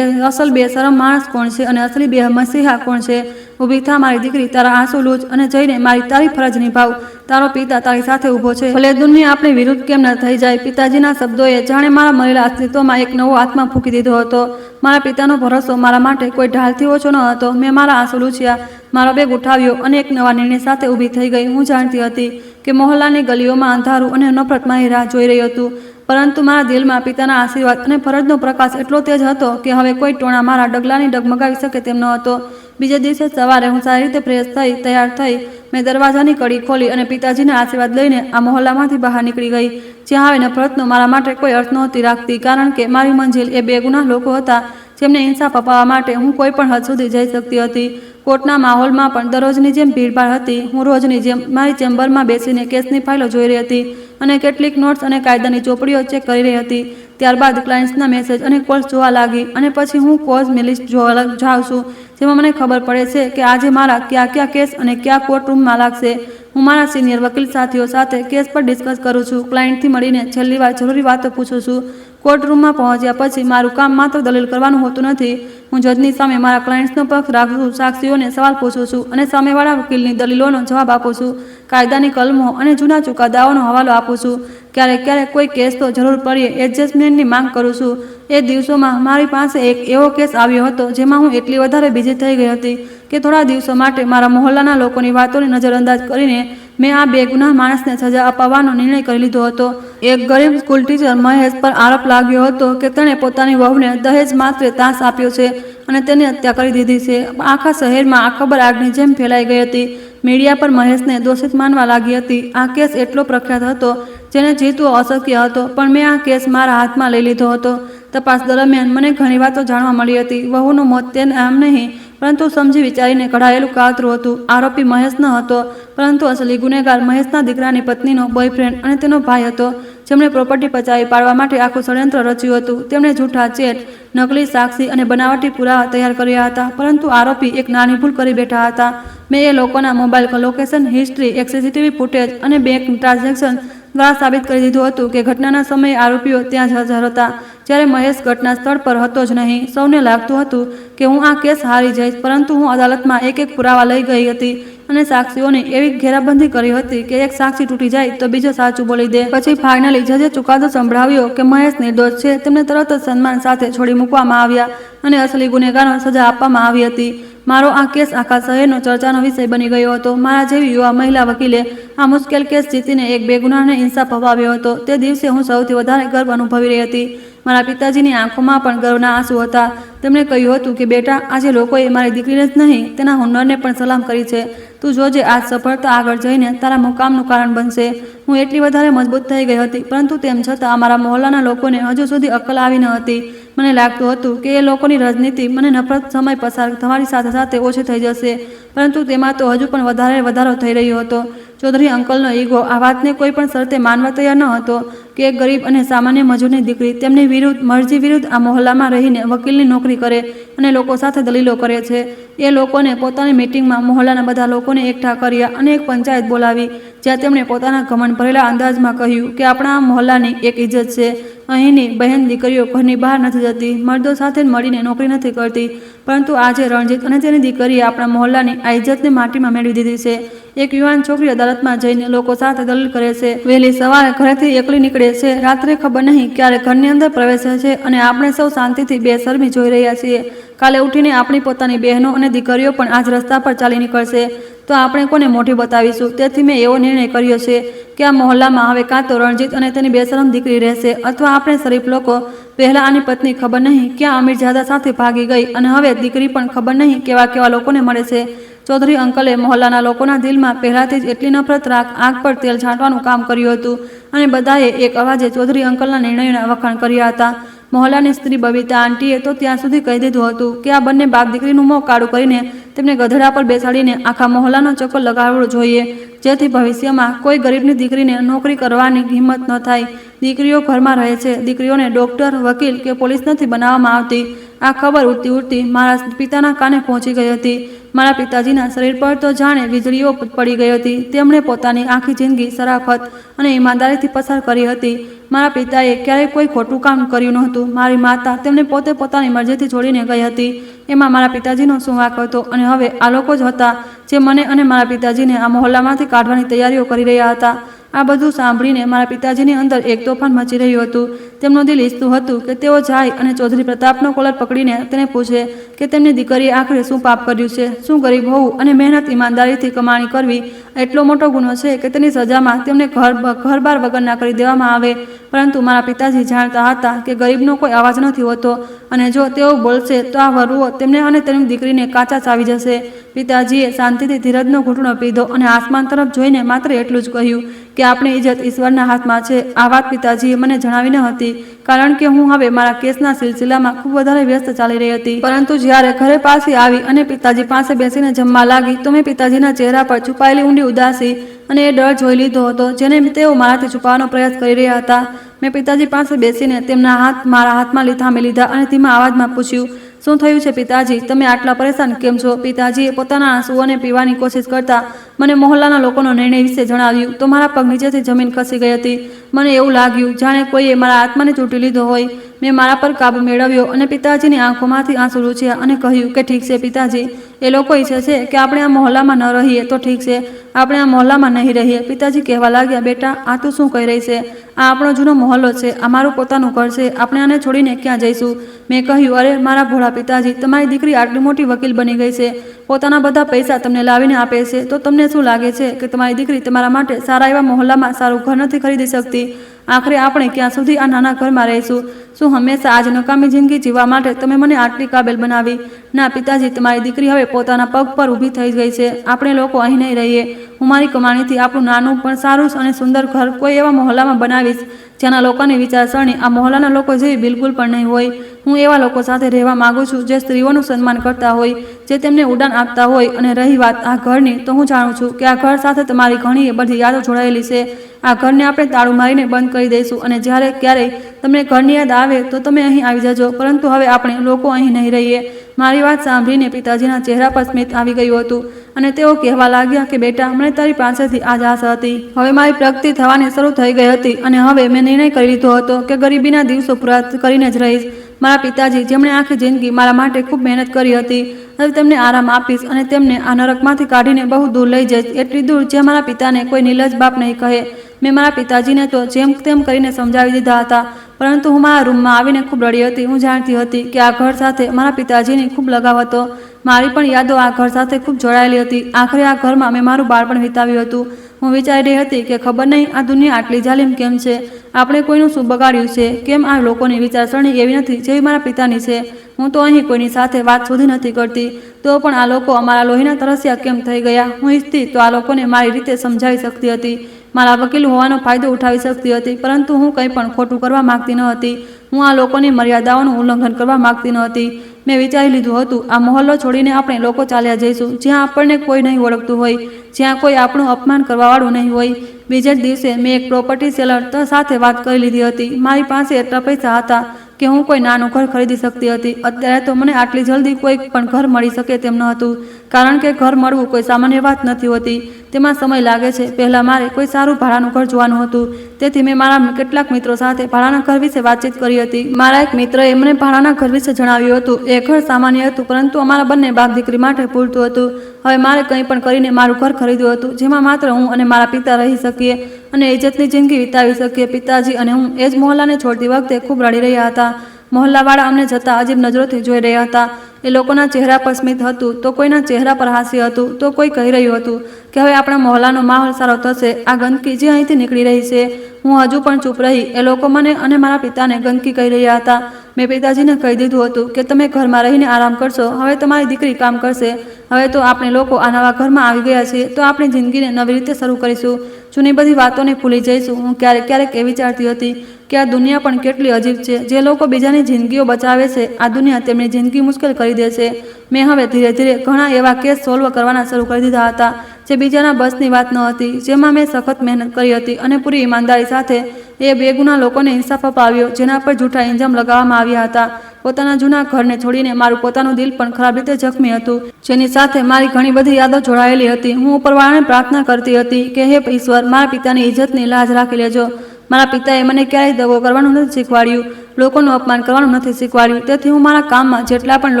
અસલ બેશરમ માણસ કોણ છે અને અસલી મસીહા કોણ છે. ઊભી થા મારી દીકરી, તારા આંસુ લૂછ અને જઈને તારી ફરજ નિભાવ. તારો પિતા તારી સાથે ઊભો છે, ભલે દુનિયા આપણી વિરુદ્ધ કેમ ન થઈ જાય. પિતાજીના શબ્દોએ જાણે મારા મરેલા અસ્તિત્વમાં એક નવો આત્મા ફૂંકી દીધો હતો. મારા પિતાનો ભરોસો મારા માટે કોઈ ઢાલથી ઓછો ન હતો. મેં મારા આંસુ લૂછ્યા, મારો બેગ ઉઠાવ્યો અને એક નવા નિર્ણય સાથે ઊભી થઈ ગઈ. હું જાણતી હતી કે મહોલ્લાની ગલીઓમાં અંધારું અને નફરત મારી રાહ જોઈ રહ્યું હતું, પરંતુ મારા દિલમાં પિતાના આશીર્વાદ અને ફરજનો પ્રકાશ એટલો તેજ હતો કે હવે કોઈ ટોણા મારા ડગલાની ડગમગાવી શકે તેમ ન હતો. બીજે દિવસે સવારે હું સારી રીતે ફ્રેશ થઈ તૈયાર થઈ. મેં દરવાજાની કડી ખોલી અને પિતાજીના આશીર્વાદ લઈને આ મહોલ્લામાંથી બહાર નીકળી ગઈ, જ્યાં હવે નફરતનો મારા માટે કોઈ અર્થ નહોતી રાખતી, કારણ કે મારી મંજિલ એ બેગુનાહ લોકો હતા જેમને ઇન્સાફ અપાવવા માટે હું કોઈ પણ હદ સુધી જઈ શકતી હતી. કોર્ટના માહોલમાં પણ દરરોજની જેમ ભીડભાડ હતી. હું રોજની જેમ મારી ચેમ્બરમાં બેસીને કેસની ફાઇલો જોઈ રહી હતી અને કેટલીક નોટ્સ અને કાયદાની ચોપડીઓ ચેક કરી રહી હતી. ત્યારબાદ ક્લાયન્ટ્સના મેસેજ અને કોલ્સ જોવા લાગી અને પછી હું કોઝ લિસ્ટ જોવા જાઉં છું, જેમાં મને ખબર પડે છે કે આજે મારા કયા કેસ અને કયા કોર્ટ રૂમમાં લાગશે. હું મારા સિનિયર વકીલ સાથીઓ સાથે કેસ પર ડિસ્કસ કરું છું. ક્લાયન્ટથી મળીને છેલ્લી વાર જરૂરી વાતો પૂછું છું. કોર્ટરૂમમાં પહોંચ્યા પછી મારું કામ માત્ર દલીલ કરવાનું હોતું નથી. હું જજની સામે મારા ક્લાયન્ટ્સનો પક્ષ રાખું છું, સાક્ષીઓને સવાલ પૂછું છું અને સામેવાળા વકીલની દલીલોનો જવાબ આપું છું. કાયદાની કલમો અને જૂના ચુકાદાઓનો હવાલો આપું છું. ક્યારેક કોઈ કેસ તો જરૂર પડીએ એડજસ્ટમેન્ટની માંગ કરું છું. એ દિવસોમાં મારી પાસે એક એવો કેસ આવ્યો હતો જેમાં હું એટલી વધારે બિઝી થઈ ગઈ હતી કે થોડા દિવસો માટે મારા મહોલ્લાના લોકોની વાતોને નજરઅંદાજ કરીને મેં આ બેગુનાહ માણસને સજા અપાવવાનો નિર્ણય કરી લીધો હતો. એક ગરીબ સ્કૂલ ટીચર મહેશ પર આરોપ લાગ્યો હતો કે તેણે પોતાની વહુને દહેજ માત્ર તાસ આપ્યો છે અને તેની હત્યા કરી દીધી છે. આખા શહેરમાં આ ખબર આગની જેમ ફેલાઈ ગઈ હતી. મીડિયા પર મહેશને દોષિત માનવા લાગી હતી. આ કેસ એટલો પ્રખ્યાત હતો જેને જીતવો અશક્ય હતો, પણ મેં આ કેસ મારા હાથમાં લઈ લીધો હતો. તપાસ દરમિયાન મને ઘણી વાતો જાણવા મળી હતી. વહુનું મોત તેને આમ નહીં પરંતુ સમજી વિચારીને કઢાયેલું કાવતરું હતું. આરોપી મહેશ ન હતો, પરંતુ અસલી ગુનેગાર મહેશના દીકરાની પત્નીનો બોયફ્રેન્ડ અને તેનો ભાઈ હતો, જેમણે પ્રોપર્ટી પચાવી પાડવા માટે આખું ષડયંત્ર રચ્યું હતું. તેમણે જૂઠા ચેટ, નકલી સાક્ષી અને બનાવટી પુરાવા તૈયાર કર્યા હતા, પરંતુ આરોપી એક નાની ભૂલ કરી બેઠા હતા. મેં એ લોકોના મોબાઈલ લોકેશન હિસ્ટ્રી, એક સીસીટીવી ફૂટેજ અને બેંક ટ્રાન્ઝેક્શન દ્વારા સાબિત કરી દીધું હતું કે ઘટનાના સમયે આરોપીઓ ત્યાં જ હાજર હતા, જ્યારે મહેશ ઘટના સ્થળ પર હતો જ નહીં. સૌને લાગતું હતું કે હું આ કેસ હારી જઈશ, પરંતુ હું અદાલતમાં એક પુરાવા લઈ ગઈ હતી અને સાક્ષીઓની એવી ઘેરાબંધી કરી હતી કે એક સાક્ષી તૂટી જાય તો બીજો સાચું બોલી દે. પછી ફાઇનલી જજે ચુકાદો સંભળાવ્યો કે મહેશ નિર્દોષ છે. તેમને તરત જ સન્માન સાથે છોડી મૂકવામાં આવ્યા અને અસલી ગુનેગારોને સજા આપવામાં આવી હતી. મારો આ કેસ આખા શહેરનો ચર્ચાનો વિષય બની ગયો હતો. મારા જેવી યુવા મહિલા વકીલે આ મુશ્કેલ કેસ જીતીને એક બેગુનાહને ઇન્સાફ અપાવ્યો હતો. તે દિવસે હું સૌથી વધારે ગર્વ અનુભવી રહી હતી. મારા પિતાજીની આંખોમાં પણ ગર્વના આંસુ હતા. તેમણે કહ્યું હતું કે બેટા, આજે લોકોએ મારી દીકરીને જ નહીં, તેના હુનરને પણ સલામ કરી છે. તું જોજે, આ સફળતા આગળ જઈને તારા મુકામનું કારણ બનશે. હું એટલી વધારે મજબૂત થઈ ગઈ હતી, પરંતુ તેમ છતાં અમારા મહોલ્લાના લોકોને હજુ સુધી અક્કલ આવી ન હતી. મને લાગતું હતું કે એ લોકોની રાજનીતિ મને નફરત સમય પસાર તમારી સાથે ઓછી થઈ જશે, પરંતુ તેમાં તો હજુ પણ વધારો થઈ રહ્યો હતો. ચૌધરી અંકલનો ઈગો આ વાતને કોઈ પણ શરતે માનવા તૈયાર ન હતો. કે એક ગરીબ અને સામાન્ય મજૂરની દીકરી તેમની વિરુદ્ધ મરજી વિરુદ્ધ આ મહોલ્લામાં રહીને વકીલની નોકરી કરે અને લોકો સાથે દલીલો કરે છે. એ લોકોને પોતાની મીટિંગમાં મહોલ્લાના બધા લોકોને એકઠા કર્યા અને એક પંચાયત બોલાવી, જ્યાં તેમણે પોતાના ઘમંડ ભરેલા અંદાજમાં કહ્યું કે આપણા આ મહોલ્લાની એક ઇજ્જત છે. અહીંની બહેન દીકરીઓ ઘરની બહાર નથી જતી, મર્દો સાથે મળીને નોકરી નથી કરતી, પરંતુ આજે રણજીત અને તેની દીકરીએ આપણા મહોલ્લાની આ ઇજ્જતને માટીમાં મેળવી દીધી છે. એક યુવાન છોકરી અદાલતમાં જઈને લોકો સાથે દલીલ કરે છે, વહેલી સવારે ઘરેથી એકલી નીકળે છે, રાત્રે ખબર નહીં ક્યારે ઘરની અંદર પ્રવેશે છે અને આપણે સૌ શાંતિથી બેશરમી જોઈ રહ્યા છીએ. કાલે ઉઠીને આપણી પોતાની બહેનો અને દીકરીઓ પણ આજ રસ્તા પર ચાલી નીકળશે તો આપણે કોને મોઢી બતાવીશું? તેથી મેં એવો નિર્ણય કર્યો છે કે આ મહોલ્લામાં હવે કાં તો રણજીત અને તેની બેશરમ દીકરી રહેશે અથવા આપણે શરીફ લોકો. પહેલા આની પત્ની ખબર નહીં ક્યાં અમીરજાદા સાથે ભાગી ગઈ અને હવે દીકરી પણ ખબર નહીં કેવા કેવા લોકોને મળે છે. ચૌધરી અંકલે મહોલ્લાના લોકોના દિલમાં પહેલાથી જ એટલી નફરત આગ પર તેલ છાંટવાનું કામ કર્યું હતું અને બધાએ એક અવાજે ચૌધરી અંકલના નિર્ણયોના વખાણ કર્યા હતા. મહોલ્લાની સ્ત્રી બબીતા આંટીએ તો ત્યાં સુધી કહી દીધું હતું કે આ બંને બાપ દીકરીનું મોં કાળું કરીને તેમને ગધેડા પર બેસાડીને આખા મહોલ્લાનો ચક્કર લગાવવો જોઈએ, જેથી ભવિષ્યમાં કોઈ ગરીબની દીકરીને નોકરી કરવાની હિંમત ન થાય. દીકરીઓ ઘરમાં રહે છે, દીકરીઓને ડૉક્ટર, વકીલ કે પોલીસ નથી બનાવવામાં આવતી. આ ખબર ઉડતી ઉડતી મારા પિતાના કાને પહોંચી ગઈ હતી. મારા પિતાજીના શરીર પર તો જાણે વીજળીઓ પડી ગઈ હતી. તેમણે પોતાની આખી જિંદગી શરાફત અને ઈમાનદારીથી પસાર કરી હતી. મારા પિતાએ ક્યારેય કોઈ ખોટું કામ કર્યું નહોતું. મારી માતા તેમને પોતે પોતાની મરજીથી છોડીને ગઈ હતી. એમાં મારા પિતાજીનો શું વાંક હતો? અને હવે આ લોકો જ હતા જે મને અને મારા પિતાજીને આ મહોલ્લામાંથી કાઢવાની તૈયારીઓ કરી રહ્યા હતા. આ બધું સાંભળીને મારા પિતાજીની અંદર એક તોફાન મચી રહ્યું હતું. તેમનું દિલ ઈચ્છતું હતું કે તેઓ જાય અને ચૌધરી પ્રતાપનો કોલર પકડીને તેને પૂછે કે તેમની દીકરીએ આખરે શું પાપ કર્યું છે? શું ગરીબ હોવું અને મહેનત ઈમાનદારીથી કમાણી કરવી એટલો મોટો ગુનો છે કે તેની સજામાં તેમને ઘર બાર વગરના કરી દેવામાં આવે? પરંતુ મારા પિતાજી જાણતા હતા કે ગરીબનો કોઈ અવાજ નથી હોતો અને જો તેઓ બોલશે તો આ વરુઓ તેમને અને તેની દીકરીને કાચા ચાવી જશે. પિતાજીએ શાંતિથી ધીરજનો ઘૂંટડો પીધો અને આસમાન તરફ જોઈને માત્ર એટલું જ કહ્યું કે આપણી ઇજ્જત ઈશ્વરના હાથમાં છે. આ વાત પિતાજીએ મને જણાવી ન હતી, કારણ કે હું હવે મારા કેસના સિલસિલામાં ખૂબ વધારે વ્યસ્ત ચાલી રહી હતી. પરંતુ જ્યારે ઘરે પાછી આવી અને પિતાજી પાસે બેસીને જમવા લાગી તો મેં પિતાજીના ચહેરા પર છુપાયેલી ઊંડી ઉદાસી અને એ ડર જોઈ લીધો હતો જેને તેઓ મારાથી છુપાવવાનો પ્રયાસ કરી રહ્યા હતા. મેં પિતાજી પાસે બેસીને તેમના હાથ મારા હાથમાં થામી લીધા અને ધીમા અવાજમાં પૂછ્યું, શું થયું છે પિતાજી? તમે આટલા પરેશાન કેમ છો? પિતાજીએ પોતાના આંસુઓને પીવાની કોશિશ કરતા મને મહોલ્લાના લોકોનો નિર્ણય વિશે જણાવ્યું તો મારા પગ નીચેથી જમીન ખસી ગઈ હતી. મને એવું લાગ્યું જાણે કોઈએ મારા આત્માને ચૂંટી લીધો હોય. મેં મારા પર કાબુ મેળવ્યો અને પિતાજીની આંખોમાંથી આંસુ લૂછ્યા અને કહ્યું કે ઠીક છે પિતાજી, એ લોકો ઈચ્છે છે કે આપણે આ મહોલ્લામાં ન રહીએ તો ઠીક છે, આપણે આ મહોલ્લામાં નહીં રહીએ. પિતાજી કહેવા લાગ્યા, બેટા આ તું શું કહી રહી છે? આ આપણો જૂનો મહોલ્લો છે, આ મારું પોતાનું ઘર છે, આપણે આને છોડીને ક્યાં જઈશું? મેં કહ્યું, અરે મારા ભોળા પિતાજી, તમારી દીકરી આટલી મોટી વકીલ બની ગઈ છે, પોતાના બધા પૈસા તમને લાવીને આપે છે, તો તમને શું લાગે છે કે તમારી દીકરી તમારા માટે સારા એવા મહોલ્લામાં સારું ઘર નથી ખરીદી શકતી? આખરે આપણે ક્યાં સુધી આ નાના ઘરમાં રહીશું? શું હંમેશા આજ નકામી જિંદગી જીવવા માટે તમે મને આટલી કાબેલ બનાવી? ના પિતાજી, તમારી દીકરી હવે પોતાના પગ પર ઊભી થઈ ગઈ છે. આપણે લોકો અહીં નહીં રહીએ. હું મારી કમાણીથી આપણું નાનું પણ સારું અને સુંદર ઘર કોઈ એવા મહોલ્લામાં બનાવીશ જ્યાંના લોકોની વિચારસરણી આ મહોલ્લાના લોકો જેવી બિલકુલ પણ નહીં હોય. હું એવા લોકો સાથે રહેવા માગું છું જે સ્ત્રીઓનું સન્માન કરતા હોય, જે તેમને ઉડાન આપતા હોય. અને રહી વાત આ ઘરની, તો હું જાણું છું કે આ ઘર સાથે તમારી ઘણી બધી યાદો જોડાયેલી છે. આ ઘરને આપણે તાળું મારીને બંધ કરી દઈશું અને જ્યારે ક્યારેય તમને ઘરની યાદ આવે તો તમે અહીં આવી જજો, પરંતુ હવે આપણે લોકો અહીં નહીં રહીએ. મારી વાત સાંભળીને પિતાજીના ચહેરા પર સ્મિત આવી ગયું હતું અને તેઓ કહેવા લાગ્યા કે બેટા, મને તારી પાસેથી આજ આશા હતી. હવે મારી પ્રગતિ થવાની શરૂ થઈ ગઈ હતી અને હવે મેં નિર્ણય કરી લીધો હતો કે ગરીબીના દિવસો પૂરા કરીને જ રહીશ. મારા પિતાજી, જેમણે આખી જિંદગી મારા માટે ખૂબ મહેનત કરી હતી, હવે તેમને આરામ આપીશ અને તેમને આ નરકમાંથી કાઢીને બહુ દૂર લઈ જઈશ, એટલી દૂર જે મારા પિતાને કોઈ નિર્લજ્જ બાપ નહીં કહે. મેં મારા પિતાજીને તો જેમ તેમ કરીને સમજાવી દીધા હતા, પરંતુ હું મારા રૂમમાં આવીને ખૂબ રડી હતી. હું જાણતી હતી કે આ ઘર સાથે મારા પિતાજીની ખૂબ લગાવ હતો. મારી પણ યાદો આ ઘર સાથે ખૂબ જોડાયેલી હતી. આખરે આ ઘરમાં મેં મારું બાળપણ વિતાવ્યું હતું. હું વિચારી રહી હતી કે ખબર નહીં આ દુનિયા આટલી જાલિમ કેમ છે? આપણે કોઈનું શું બગાડ્યું છે? કેમ આ લોકોની વિચારસરણી એવી નથી જેવી મારા પિતાની છે? હું તો અહીં કોઈની સાથે વાત સુધી નથી કરતી, તો પણ આ લોકો અમારા લોહીના તરસ્યા કેમ થઈ ગયા? હું ઈચ્છતી તો આ લોકોને મારી રીતે સમજાવી શકતી હતી, મારા વકીલ હોવાનો ફાયદો ઉઠાવી શકતી હતી, પરંતુ હું કંઈ પણ ખોટું કરવા માગતી ન હતી. હું આ લોકોની મર્યાદાઓનું ઉલ્લંઘન કરવા માગતી ન હતી. મેં વિચારી લીધું હતું આ મહોલ્લો છોડીને આપણે લોકો ચાલ્યા જઈશું, જ્યાં આપણને કોઈ નહીં ઓળખતું હોય, જ્યાં કોઈ આપણું અપમાન કરવાવાળું નહીં હોય. બીજે જ દિવસે મેં એક પ્રોપર્ટી સેલર સાથે વાત કરી લીધી હતી. મારી પાસે એટલા પૈસા હતા કે હું કોઈ નાનું ઘર ખરીદી શકતી હતી. અત્યારે તો મને આટલી જલ્દી કોઈ પણ ઘર મળી શકે તેમ ન હતું, કારણ કે ઘર મળવું કોઈ સામાન્ય વાત નથી હોતી. તેમાં સમય લાગે છે. પહેલાં મારે કોઈ સારું ભાડાનું ઘર જોવાનું હતું, તેથી મેં મારા કેટલાક મિત્રો સાથે ભાડાના ઘર વિશે વાતચીત કરી હતી. મારા એક મિત્રએ મને ભાડાના ઘર વિશે જણાવ્યું હતું. એ ઘર સામાન્ય હતું, પરંતુ અમારા બંને બાપ દીકરી માટે પૂરતું હતું. હવે મારે કંઈ પણ કરીને મારું ઘર ખરીદ્યું હતું, જેમાં માત્ર હું અને મારા પિતા રહી શકીએ અને ઇજ્જતની જિંદગી વિતાવી શકીએ. પિતાજી અને હું એ જ મોહલ્લાને છોડતી વખતે ખૂબ રડી રહ્યા હતા. મોહલ્લાવાળા અમને જતા અજીબ નજરોથી જોઈ રહ્યા હતા. એ લોકોના ચહેરા પર સ્મિત હતું, તો કોઈના ચહેરા પર હાસ્ય હતું, તો કોઈ કહી રહ્યું હતું કે હવે આપણા મોહલ્લાનો માહોલ સારો થશે. આ ગંદકી જે અહીંથી નીકળી રહી છે. હું હજુ પણ ચૂપ રહી. એ લોકો મને અને મારા પિતાને ગંદકી કહી રહ્યા હતા. મેં પિતાજીને કહી દીધું હતું કે તમે ઘરમાં રહીને આરામ કરશો, હવે તમારી દીકરી કામ કરશે. હવે તો આપણે લોકો આ નવા ઘરમાં આવી ગયા છીએ, તો આપણી જિંદગીને નવી રીતે શરૂ કરીશું. જૂની બધી વાતોને ભૂલી જઈશું. હું ક્યારેક ક્યારેક એ વિચારતી હતી કે આ દુનિયા પણ કેટલી અજીબ છે. જે લોકો બીજાની જિંદગીઓ બચાવે છે, આ દુનિયા તેમની જિંદગી મુશ્કેલ કરી દેશે. મેં હવે ધીરે ધીરે ઘણા એવા કેસ સોલ્વ કરવાના શરૂ કરી દીધા હતા જે બીજાના બસની વાત ન હતી, જેમાં મેં સખત મહેનત કરી હતી અને પૂરી ઈમાનદારી સાથે એ બેગુના લોકોને ઇન્સાફ અપાવ્યો જેના પર જૂઠા ઇલ્ઝામ લગાવવામાં આવ્યા હતા. પોતાના જૂના ઘરને છોડીને મારું પોતાનું દિલ પણ ખરાબ રીતે જખમી હતું, જેની સાથે મારી ઘણી બધી યાદો જોડાયેલી હતી. હું ઉપરવાળાને પ્રાર્થના કરતી હતી કે હે ઈશ્વર, મારા પિતાની ઇજ્જતની લાજ રાખી લેજો. મારા પિતાએ મને ક્યારેય દગો કરવાનું નથી શીખવાડ્યું, લોકોનું અપમાન કરવાનું નથી શીખવાડ્યું. તેથી હું મારા કામમાં જેટલા પણ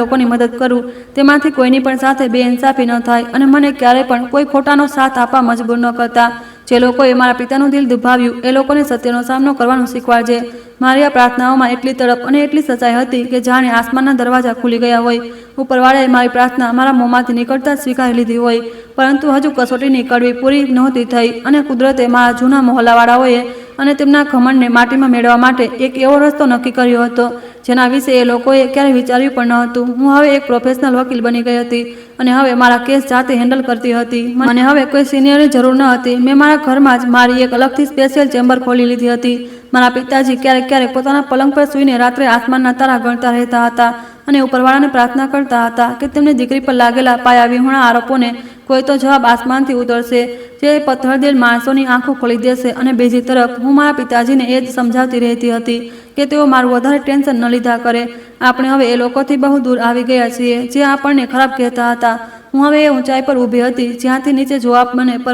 લોકોની મદદ કરું, તેમાંથી કોઈની પણ સાથે બેઇન્સાફી ન થાય અને મને ક્યારેય પણ કોઈ ખોટાનો સાથ આપવા મજબૂર ન કરતા. જે લોકોએ મારા પિતાનું દિલ દુભાવ્યું, એ લોકોને સત્યનો સામનો કરવાનું શીખવાડજે. મારી આ પ્રાર્થનાઓમાં એટલી તડપ અને એટલી સચ્ચાઈ હતી કે જાણે આસમાનના દરવાજા ખુલી ગયા હોય. ઉપરવાળાએ મારી પ્રાર્થના મારા મોંમાંથી નીકળતા સ્વીકારી લીધી હોય, પરંતુ હજુ કસોટીની કડવી પૂરી નહોતી થઈ અને કુદરતે મારા જૂના મોહલ્લાવાળાઓએ અને તેમના ઘમંડને માટીમાં મેળવવા માટે એક એવો રસ્તો નક્કી કર્યો હતો જેના વિશે એ લોકોએ ક્યારેય વિચાર્યું પણ ન હતું. હું હવે એક પ્રોફેશનલ વકીલ બની ગઈ હતી અને હવે મારા કેસ જાતે હેન્ડલ કરતી હતી. મને હવે કોઈ સિનિયરની જરૂર ન હતી. મેં મારા ઘરમાં જ મારી એક અલગથી સ્પેશિયલ ચેમ્બર ખોલી લીધી હતી. મારા પિતાજી ક્યારેક ક્યારેક પોતાના પલંગ પર સૂઈને રાત્રે આસમાનના તારા ગણતા રહેતા હતા અને ઉપરવાળાને પ્રાર્થના કરતા હતા કે તેમની દીકરી પર લાગેલા પાયાવિહોણા આરોપોને કોઈ તો જવાબ આસમાનથી ઉતરશે, જે પથ્થરદિલ માણસોની આંખો ખોલી દેશે. અને બીજી તરફ હું મારા પિતાજીને એ જ સમજાવતી રહેતી હતી કે તેઓ મારું વધારે ટેન્શન ન લીધા કરે. આપણે હવે એ લોકોથી બહુ દૂર આવી ગયા છીએ જે આપણને ખરાબ કહેતા હતા. હું હવે એ ઊંચાઈ પર ઊભી હતી જ્યાંથી નીચે જોવા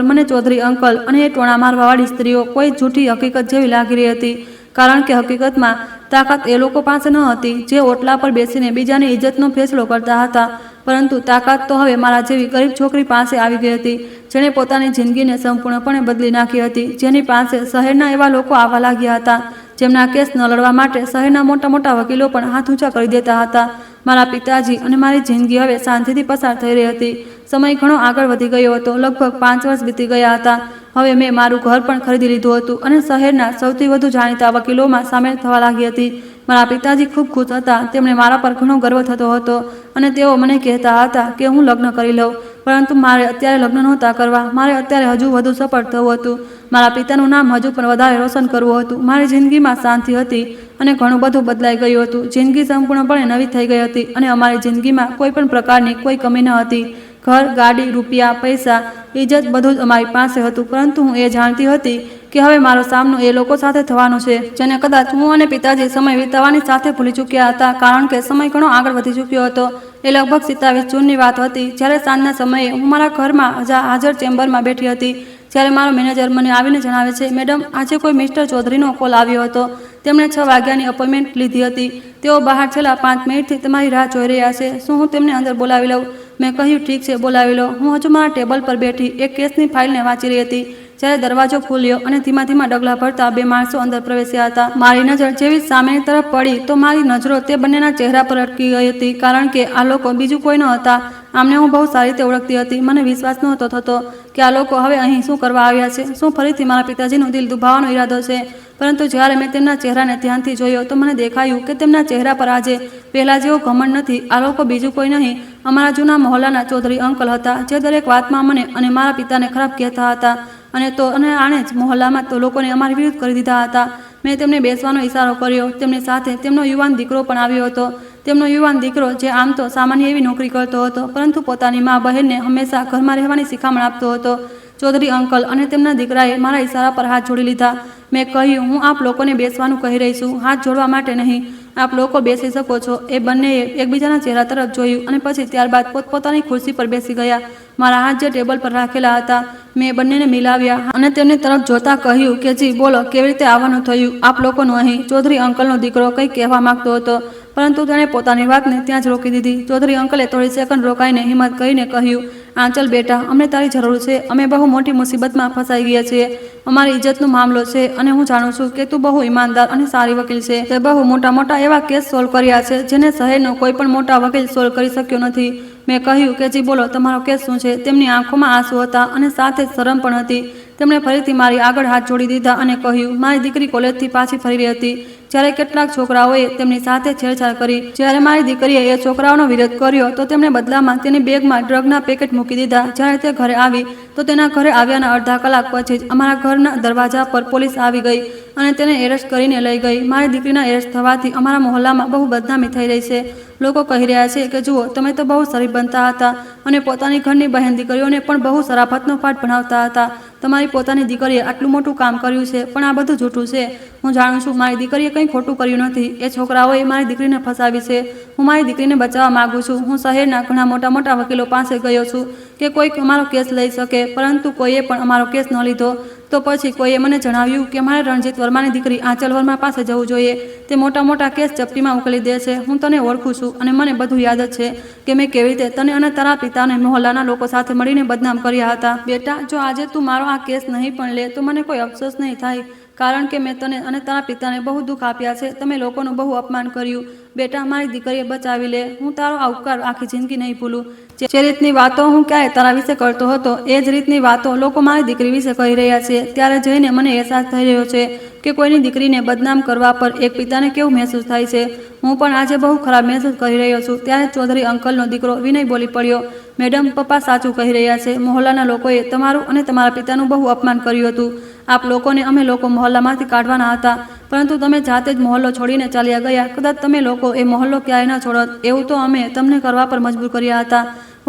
મને ચૌધરી અંકલ અને એ ટોણા મારવાવાળી સ્ત્રીઓ કોઈ જૂઠી હકીકત જેવી લાગી રહી હતી, કારણ કે હકીકતમાં તાકાત એ લોકો પાસે ન હતી જે ઓટલા પર બેસીને બીજાની ઇજ્જતનો ફેસલો કરતા હતા, પરંતુ તાકાત તો હવે મારા જેવી ગરીબ છોકરી પાસે આવી ગઈ હતી જેણે પોતાની જિંદગીને સંપૂર્ણપણે બદલી નાખી હતી, જેની પાસે શહેરના એવા લોકો આવવા લાગ્યા હતા જેમના કેસ ન લડવા માટે શહેરના મોટા મોટા વકીલો પણ હાથ ઊંચા કરી દેતા હતા. મારા પિતાજી અને મારી જિંદગી હવે શાંતિથી પસાર થઈ રહી હતી. સમય ઘણો આગળ વધી ગયો હતો. લગભગ 5 વર્ષ વીતી ગયા હતા. હવે મેં મારું ઘર પણ ખરીદી લીધું હતું અને શહેરના સૌથી વધુ જાણીતા વકીલોમાં સામેલ થવા લાગી હતી. મારા પિતાજી ખૂબ ખુશ હતા. તેમને મારા પર ઘણો ગર્વ થતો હતો અને તેઓ મને કહેતા હતા કે હું લગ્ન કરી લઉં, પરંતુ મારે અત્યારે લગ્ન નહોતા કરવા. મારે અત્યારે હજુ વધુ સફળ થવું હતું. મારા પિતાનું નામ હજુ પણ વધારે રોશન કરવું હતું. મારી જિંદગીમાં શાંતિ હતી અને ઘણું બધું બદલાઈ ગયું હતું. જિંદગી સંપૂર્ણપણે નવી થઈ ગઈ હતી અને અમારી જિંદગીમાં કોઈ પણ પ્રકારની કોઈ કમી ન હતી. ઘર, ગાડી, રૂપિયા, પૈસા, ઇજ્જત બધું જ અમારી પાસે હતું, પરંતુ હું એ જાણતી હતી કે હવે મારો સામનો એ લોકો સાથે થવાનો છે જેને કદાચ હું અને પિતાજી સમય વિતાવવાની સાથે ભૂલી ચૂક્યા હતા, કારણ કે સમય ઘણો આગળ વધી ચૂક્યો હતો. એ લગભગ 27 જૂનની વાત હતી જ્યારે સાંજના સમયે હું મારા ઘરમાં હાજર ચેમ્બરમાં બેઠી હતી જ્યારે મારો મેનેજર મને આવીને જણાવે છે, મેડમ, આજે કોઈ મિસ્ટર ચૌધરીનો કોલ આવ્યો હતો. તેમણે 6 વાગ્યાની અપોઇન્ટમેન્ટ લીધી હતી. તેઓ બહાર છેલ્લા 5 મિનિટથી તમારી રાહ જોઈ રહ્યા છે. શું હું તેમને અંદર બોલાવી લઉં? મેં કહ્યું, ઠીક છે, બોલાવી લો. હું હજુ મારા ટેબલ પર બેઠી એક કેસની ફાઇલને વાંચી રહી હતી જ્યારે દરવાજો ખુલ્યો અને ધીમા ધીમા ડગલા ભરતા 2 માણસો અંદર પ્રવેશ્યા હતા. મારી નજર જેવી સામેની તરફ પડી તો મારી નજરો તે બંનેના ચહેરા પર અટકી ગઈ હતી, કારણ કે આ લોકો બીજું કોઈ ન હતા. આમને હું બહુ સારી રીતે ઓળખતી હતી. મને વિશ્વાસ નહોતો થતો કે આ લોકો હવે અહીં શું કરવા આવ્યા છે. શું ફરીથી મારા પિતાજીનું દિલ દુભાવવાનો ઈરાદો છે? પરંતુ જ્યારે મેં તેમના ચહેરાને ધ્યાનથી જોયો તો મને દેખાયું કે તેમના ચહેરા પર આજે પહેલા જેવો ઘમંડ નથી. આ લોકો બીજું કોઈ નહીં, અમારા જૂના મોહલ્લાના ચૌધરી અંકલ હતા જે દરેક વાતમાં મને અને મારા પિતાને ખરાબ કહેતા હતા અને આણે જ મોહલ્લામાં તો લોકોને અમારી વિરુદ્ધ કરી દીધા હતા. મેં તેમને બેસવાનો ઇશારો કર્યો. તેમની સાથે તેમનો યુવાન દીકરો પણ આવ્યો હતો. તેમનો યુવાન દીકરો જે આમ તો સામાન્ય એવી નોકરી કરતો હતો, પરંતુ પોતાની મા બહેનને હંમેશા ઘરમાં રહેવાની શિખામણ આપતો હતો. ચૌધરી અંકલ અને તેમના દીકરાએ મારા ઇશારા પર હાથ જોડી લીધા. મેં કહ્યું, હું આપ લોકોને બેસવાનું કહી રહી છું, હાથ જોડવા માટે નહીં. આપ લોકો બેસી શકો છો. એ બંનેએ એકબીજાના ચહેરા તરફ જોયું અને પછી ત્યારબાદ પોતપોતાની ખુરશી પર બેસી ગયા. મારા હાથ જે ટેબલ પર રાખેલા હતા મેં બંનેને મિલાવ્યા અને તેમની તરફ જોતા કહ્યું કે જી બોલો, કેવી રીતે આવવાનું થયું આપ લોકોનું અહીં? ચૌધરી અંકલનો દીકરો કંઈક કહેવા માંગતો હતો, પરંતુ તેણે પોતાની વાતને ત્યાં જ રોકી દીધી. ચૌધરી અંકલે થોડી સેકન્ડ રોકાઈને હિંમત કરીને કહ્યું, આંચલ બેટા, અમને તારી જરૂર છે. અમે બહુ મોટી મુસીબતમાં ફસાઈ ગયા છીએ. અમારી ઇજ્જતનો મામલો છે અને હું જાણું છું કે તું બહુ ઈમાનદાર અને સારી વકીલ છે. તે બહુ મોટા એવા કેસ સોલ્વ કર્યા છે જેને શહેરનો કોઈ પણ મોટા વકીલ સોલ્વ કરી શક્યો નથી. મેં કહ્યું કે જી બોલો, તમારો કેસ શું છે? તેમની આંખોમાં આંસુ હતા અને સાથે જ શરમ પણ હતી. તેમણે ફરીથી મારી આગળ હાથ જોડી દીધા અને કહ્યું, મારી દીકરી કોલેજથી પાછી ફરી રહી હતી જ્યારે કેટલાક છોકરાઓએ તેમની સાથે છેડછાડ કરી. જ્યારે મારી દીકરીએ એ છોકરાઓનો વિરોધ કર્યો તો તેમણે બદલામાં તેની બેગમાં ડ્રગના પેકેટ મૂકી દીધા. જ્યારે તે ઘરે આવી તો તેના ઘરે આવ્યાના અડધા કલાક પછી જ અમારા ઘરના દરવાજા પર પોલીસ આવી ગઈ અને તેને એરેસ્ટ કરીને લઈ ગઈ. મારી દીકરીના એરેસ્ટ થવાથી અમારા મહોલ્લામાં બહુ બદનામી થઈ રહી છે. લોકો કહી રહ્યા છે કે જુઓ, તમે તો બહુ શરીફ બનતા હતા અને પોતાની ઘરની બહેન દીકરીઓને પણ બહુ શરાફતનો પાઠ ભણાવતા હતા. તમારી પોતાની દીકરીએ આટલું મોટું કામ કર્યું છે, પણ આ બધું જૂઠું છે. હું જાણું છું મારી દીકરીએ કંઈ ખોટું કર્યું નથી. એ છોકરાઓએ મારી દીકરીને ફસાવી છે. હું મારી દીકરીને બચાવવા માંગુ છું. હું શહેરના ઘણા મોટા વકીલો પાસે ગયો છું કે કોઈક અમારો કેસ લઈ શકે, પરંતુ કોઈએ પણ અમારો કેસ ન લીધો. તો પછી કોઈએ મને જણાવ્યું કે મારે રણજીત વર્માની દીકરી આંચલ વર્મા પાસે જવું જોઈએ. તે મોટા કેસ ચપટીમાં ઉકેલી દે છે. હું તને ઓળખું છું અને મને બધું યાદ જ છે કે મેં કેવી રીતે તને અને તારા પિતાને મહોલ્લાના લોકો સાથે મળીને બદનામ કર્યા હતા. બેટા, જો આજે તું મારો આ કેસ નહીં પણ લે તો મને કોઈ અફસોસ નહીં થાય, કારણ કે મેં તને અને તારા પિતાને બહુ દુઃખ આપ્યા છે. તમે લોકોનું બહુ અપમાન કર્યું. બેટા, મારી દીકરીએ બચાવી લે. હું તારો આ ઉપકાર આખી જિંદગી નહીં ભૂલું. જે રીતની વાતો હું ક્યાંય તારા વિશે કરતો હતો એ જ રીતની વાતો લોકો મારી દીકરી વિશે કહી રહ્યા છે. ત્યારે જઈને મને અહેસાસ થઈ રહ્યો છે કે કોઈની દીકરીને બદનામ કરવા પર એક પિતાને કેવું મહેસૂસ થાય છે. હું પણ આજે બહુ ખરાબ મહેસૂસ કરી રહ્યો છું. ત્યારે ચૌધરી અંકલનો દીકરો વિનય બોલી પડ્યો, મેડમ, પપ્પા સાચું કહી રહ્યા છે. મહોલ્લાના લોકોએ તમારું અને તમારા પિતાનું બહુ અપમાન કર્યું હતું. આપ લોકોને અમે લોકો મહોલ્લામાંથી કાઢવાના હતા, પરંતુ તમે જાતે જ મહોલ્લો છોડીને ચાલ્યા ગયા. કદાચ તમે લોકો એ મહોલ્લો ક્યાંય ન છોડત એવું તો અમે તમને કરવા પર મજબૂર કર્યા હતા.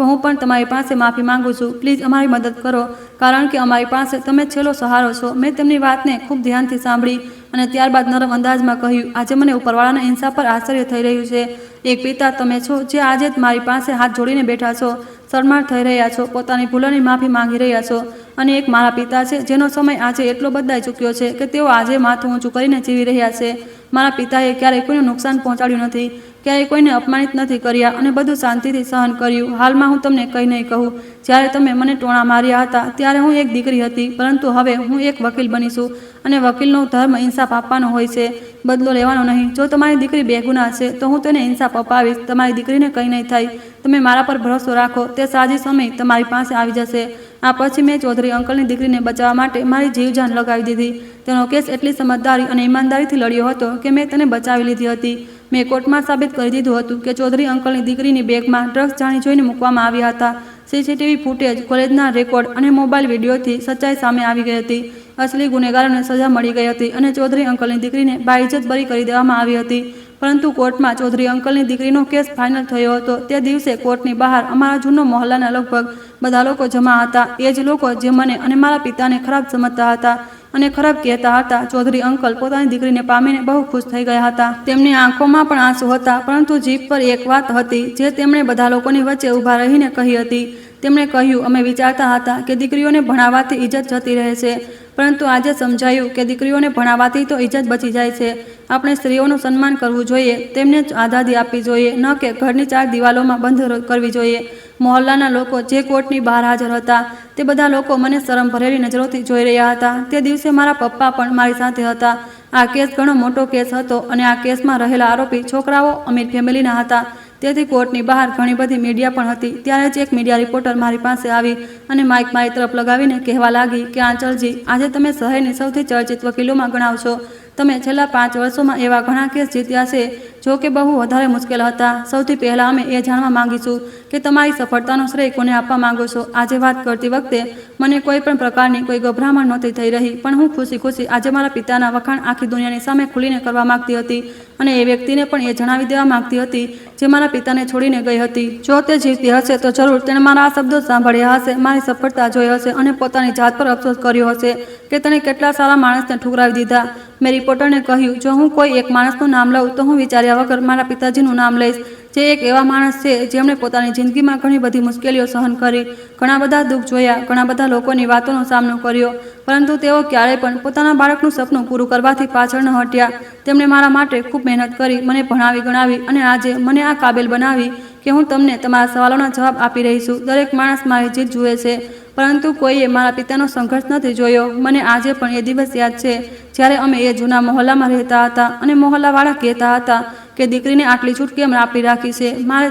હું પણ તમારી પાસે માફી માંગુ છું. પ્લીઝ અમારી મદદ કરો, કારણ કે અમારી પાસે તમે છેલ્લો સહારો છો. મેં તેમની વાતને ખૂબ ધ્યાનથી સાંભળી અને ત્યારબાદ નરમ અંદાજમાં કહ્યું, આજે મને ઉપરવાળાના ઇન્સાફ પર આશ્ચર્ય થઈ રહ્યું છે. એક પિતા તમે છો જે આજે જ મારી પાસે હાથ જોડીને બેઠા છો, શરમાળ થઈ રહ્યા છો, પોતાની ભૂલોની માફી માંગી રહ્યા છો. અને એક મારા પિતા છે જેનો સમય આજે એટલો બદલાઈ ચૂક્યો છે કે તેઓ આજે માથું ઊંચું કરીને જીવી રહ્યા છે. મારા પિતાએ ક્યારેય કોઈને નુકસાન પહોંચાડ્યું નથી, ક્યારેય કોઈને અપમાનિત નથી કર્યા અને બધું શાંતિથી સહન કર્યું. હાલમાં હું તમને કંઈ નહીં કહું. જ્યારે તમે મને ટોણા માર્યા હતા ત્યારે હું એક દીકરી હતી, પરંતુ હવે હું એક વકીલ બની છું અને વકીલનો ધર્મ ઇન્સાફ આપવાનો હોય છે, બદલો લેવાનો નહીં. જો તમારી દીકરી બેગુનાહ છે તો હું તેને ઇન્સાફ અપાવીશ. તમારી દીકરીને કંઈ નહીં થાય. તમે મારા પર ભરોસો રાખો. તે સાજી સમય તમારી પાસે આવી જશે. આ પછી મેં ચૌધરી અંકલની દીકરીને બચાવવા માટે મારી જીવજાન લગાવી દીધી. તેનો કેસ એટલી સમજદારી અને ઈમાનદારીથી લડ્યો હતો કે મેં તેને બચાવી લીધી હતી. મેં કોર્ટમાં સાબિત કરી દીધું હતું કે ચૌધરી અંકલની દીકરીની બેગમાં ડ્રગ્સ જાણી જોઈને મૂકવામાં આવ્યા હતા. સીસીટીવી ફૂટેજ, કોલેજના રેકોર્ડ અને મોબાઈલ વિડીયોથી સચ્ચાઈ સામે આવી ગઈ હતી. અસલી ગુનેગારોને સજા મળી ગઈ હતી અને ચૌધરી અંકલની દીકરીને બાઇજ્જત બરી કરી દેવામાં આવી હતી. પરંતુ કોર્ટમાં ચૌધરી અંકલની દીકરીનો કેસ ફાઇનલ થયો હતો. તે દિવસે કોર્ટની બહાર અમારા જૂનો મહોલ્લાના લગભગ બધા લોકો જમા હતા. એ જ લોકો જે મને અને મારા પિતાને ખરાબ સમજતા હતા અને ખરાબ કહેતા હતા. ચૌધરી અંકલ પોતાની દીકરીને પામીને બહુ ખુશ થઈ ગયા હતા. તેમની આંખોમાં પણ આંસુ હતા, પરંતુ જીભ પર એક વાત હતી જે તેમણે બધા લોકોની વચ્ચે ઊભા રહીને કહી હતી. તેમણે કહ્યું, અમે વિચારતા હતા કે દીકરીઓને ભણાવવાથી ઇજ્જત જતી રહે છે, પરંતુ આજે સમજાયું કે દીકરીઓને ભણાવવાથી તો ઇજ્જત બચી જાય છે. આપણે સ્ત્રીઓનું સન્માન કરવું જોઈએ, તેમને આઝાદી આપવી જોઈએ, ન કે ઘરની 4 દિવાલોમાં બંધ કરવી જોઈએ. મહોલ્લાના લોકો જે કોર્ટની બહાર હાજર હતા તે બધા લોકો મને શરમ ભરેલી નજરોથી જોઈ રહ્યા હતા. તે દિવસે મારા પપ્પા પણ મારી સાથે હતા. આ કેસ ઘણો મોટો કેસ હતો અને આ કેસમાં રહેલા આરોપી છોકરાઓ અમીર ફેમિલીના હતા. તેથી કોર્ટની બહાર ઘણી બધી મીડિયા પણ હતી. ત્યારે જ એક મીડિયા રિપોર્ટર મારી પાસે આવી અને માઇક મારી તરફ લગાવીને કહેવા લાગી કે આંચલજી, આજે તમે શહેરની સૌથી ચર્ચિત વકીલોમાં ગણાવશો. તમે છેલ્લા 5 વર્ષોમાં એવા ઘણા કેસ જીત્યા છે જો કે બહુ વધારે મુશ્કેલ હતા. સૌથી પહેલાં અમે એ જાણવા માંગીશું કે તમારી સફળતાનો શ્રેય કોને આપવા માંગો છો. આજે વાત કરતી વખતે મને કોઈ પણ પ્રકારની કોઈ ગભરામણ નહોતી થઈ રહી, પણ હું ખુશી આજે મારા પિતાના વખાણ આખી દુનિયાની સામે ખુલીને કરવા માંગતી હતી અને એ વ્યક્તિને પણ એ જણાવી દેવા માંગતી હતી જે મારા પિતાને છોડીને ગઈ હતી. જો તે જીવતી હશે તો જરૂર તેણે મારા આ શબ્દો સાંભળ્યા હશે, મારી સફળતા જોઈ હશે અને પોતાની જાત પર અફસોસ કર્યો હશે કે તેણે કેટલા સારા માણસને ઠુકરાવી દીધા. મેં રિપોર્ટરને કહ્યું, જો હું કોઈ એક માણસનું નામ લઉં તો હું વિચાર્યા વગર મારા પિતાજીનું નામ લઈશ, જે એક એવા માણસ છે જેમણે પોતાની જિંદગીમાં ઘણી બધી મુશ્કેલીઓ સહન કરી, ઘણા બધા દુઃખ જોયા, ઘણા બધા લોકોની વાતોનો સામનો કર્યો, પરંતુ તેઓ ક્યારેય પણ પોતાના બાળકનું સપનું પૂરું કરવાથી પાછળ ન હટ્યા. તેમણે મારા માટે ખૂબ મહેનત કરી, મને ભણાવી ગણાવી અને આજે મને આ કાબિલ બનાવી કે હું તમને તમારા સવાલોના જવાબ આપી રહી છું. દરેક માણસ મારી જીત જુએ છે, પરંતુ કોઈએ મારા પિતાનો સંઘર્ષ નથી જોયો. મને આજે પણ એ દિવસ યાદ છે જ્યારે અમે એ જૂના મહોલ્લામાં રહેતા હતા અને મહોલ્લાવાળા કહેતા હતા કે દીકરીને આટલી છૂટ કેમ આપી રાખી છે.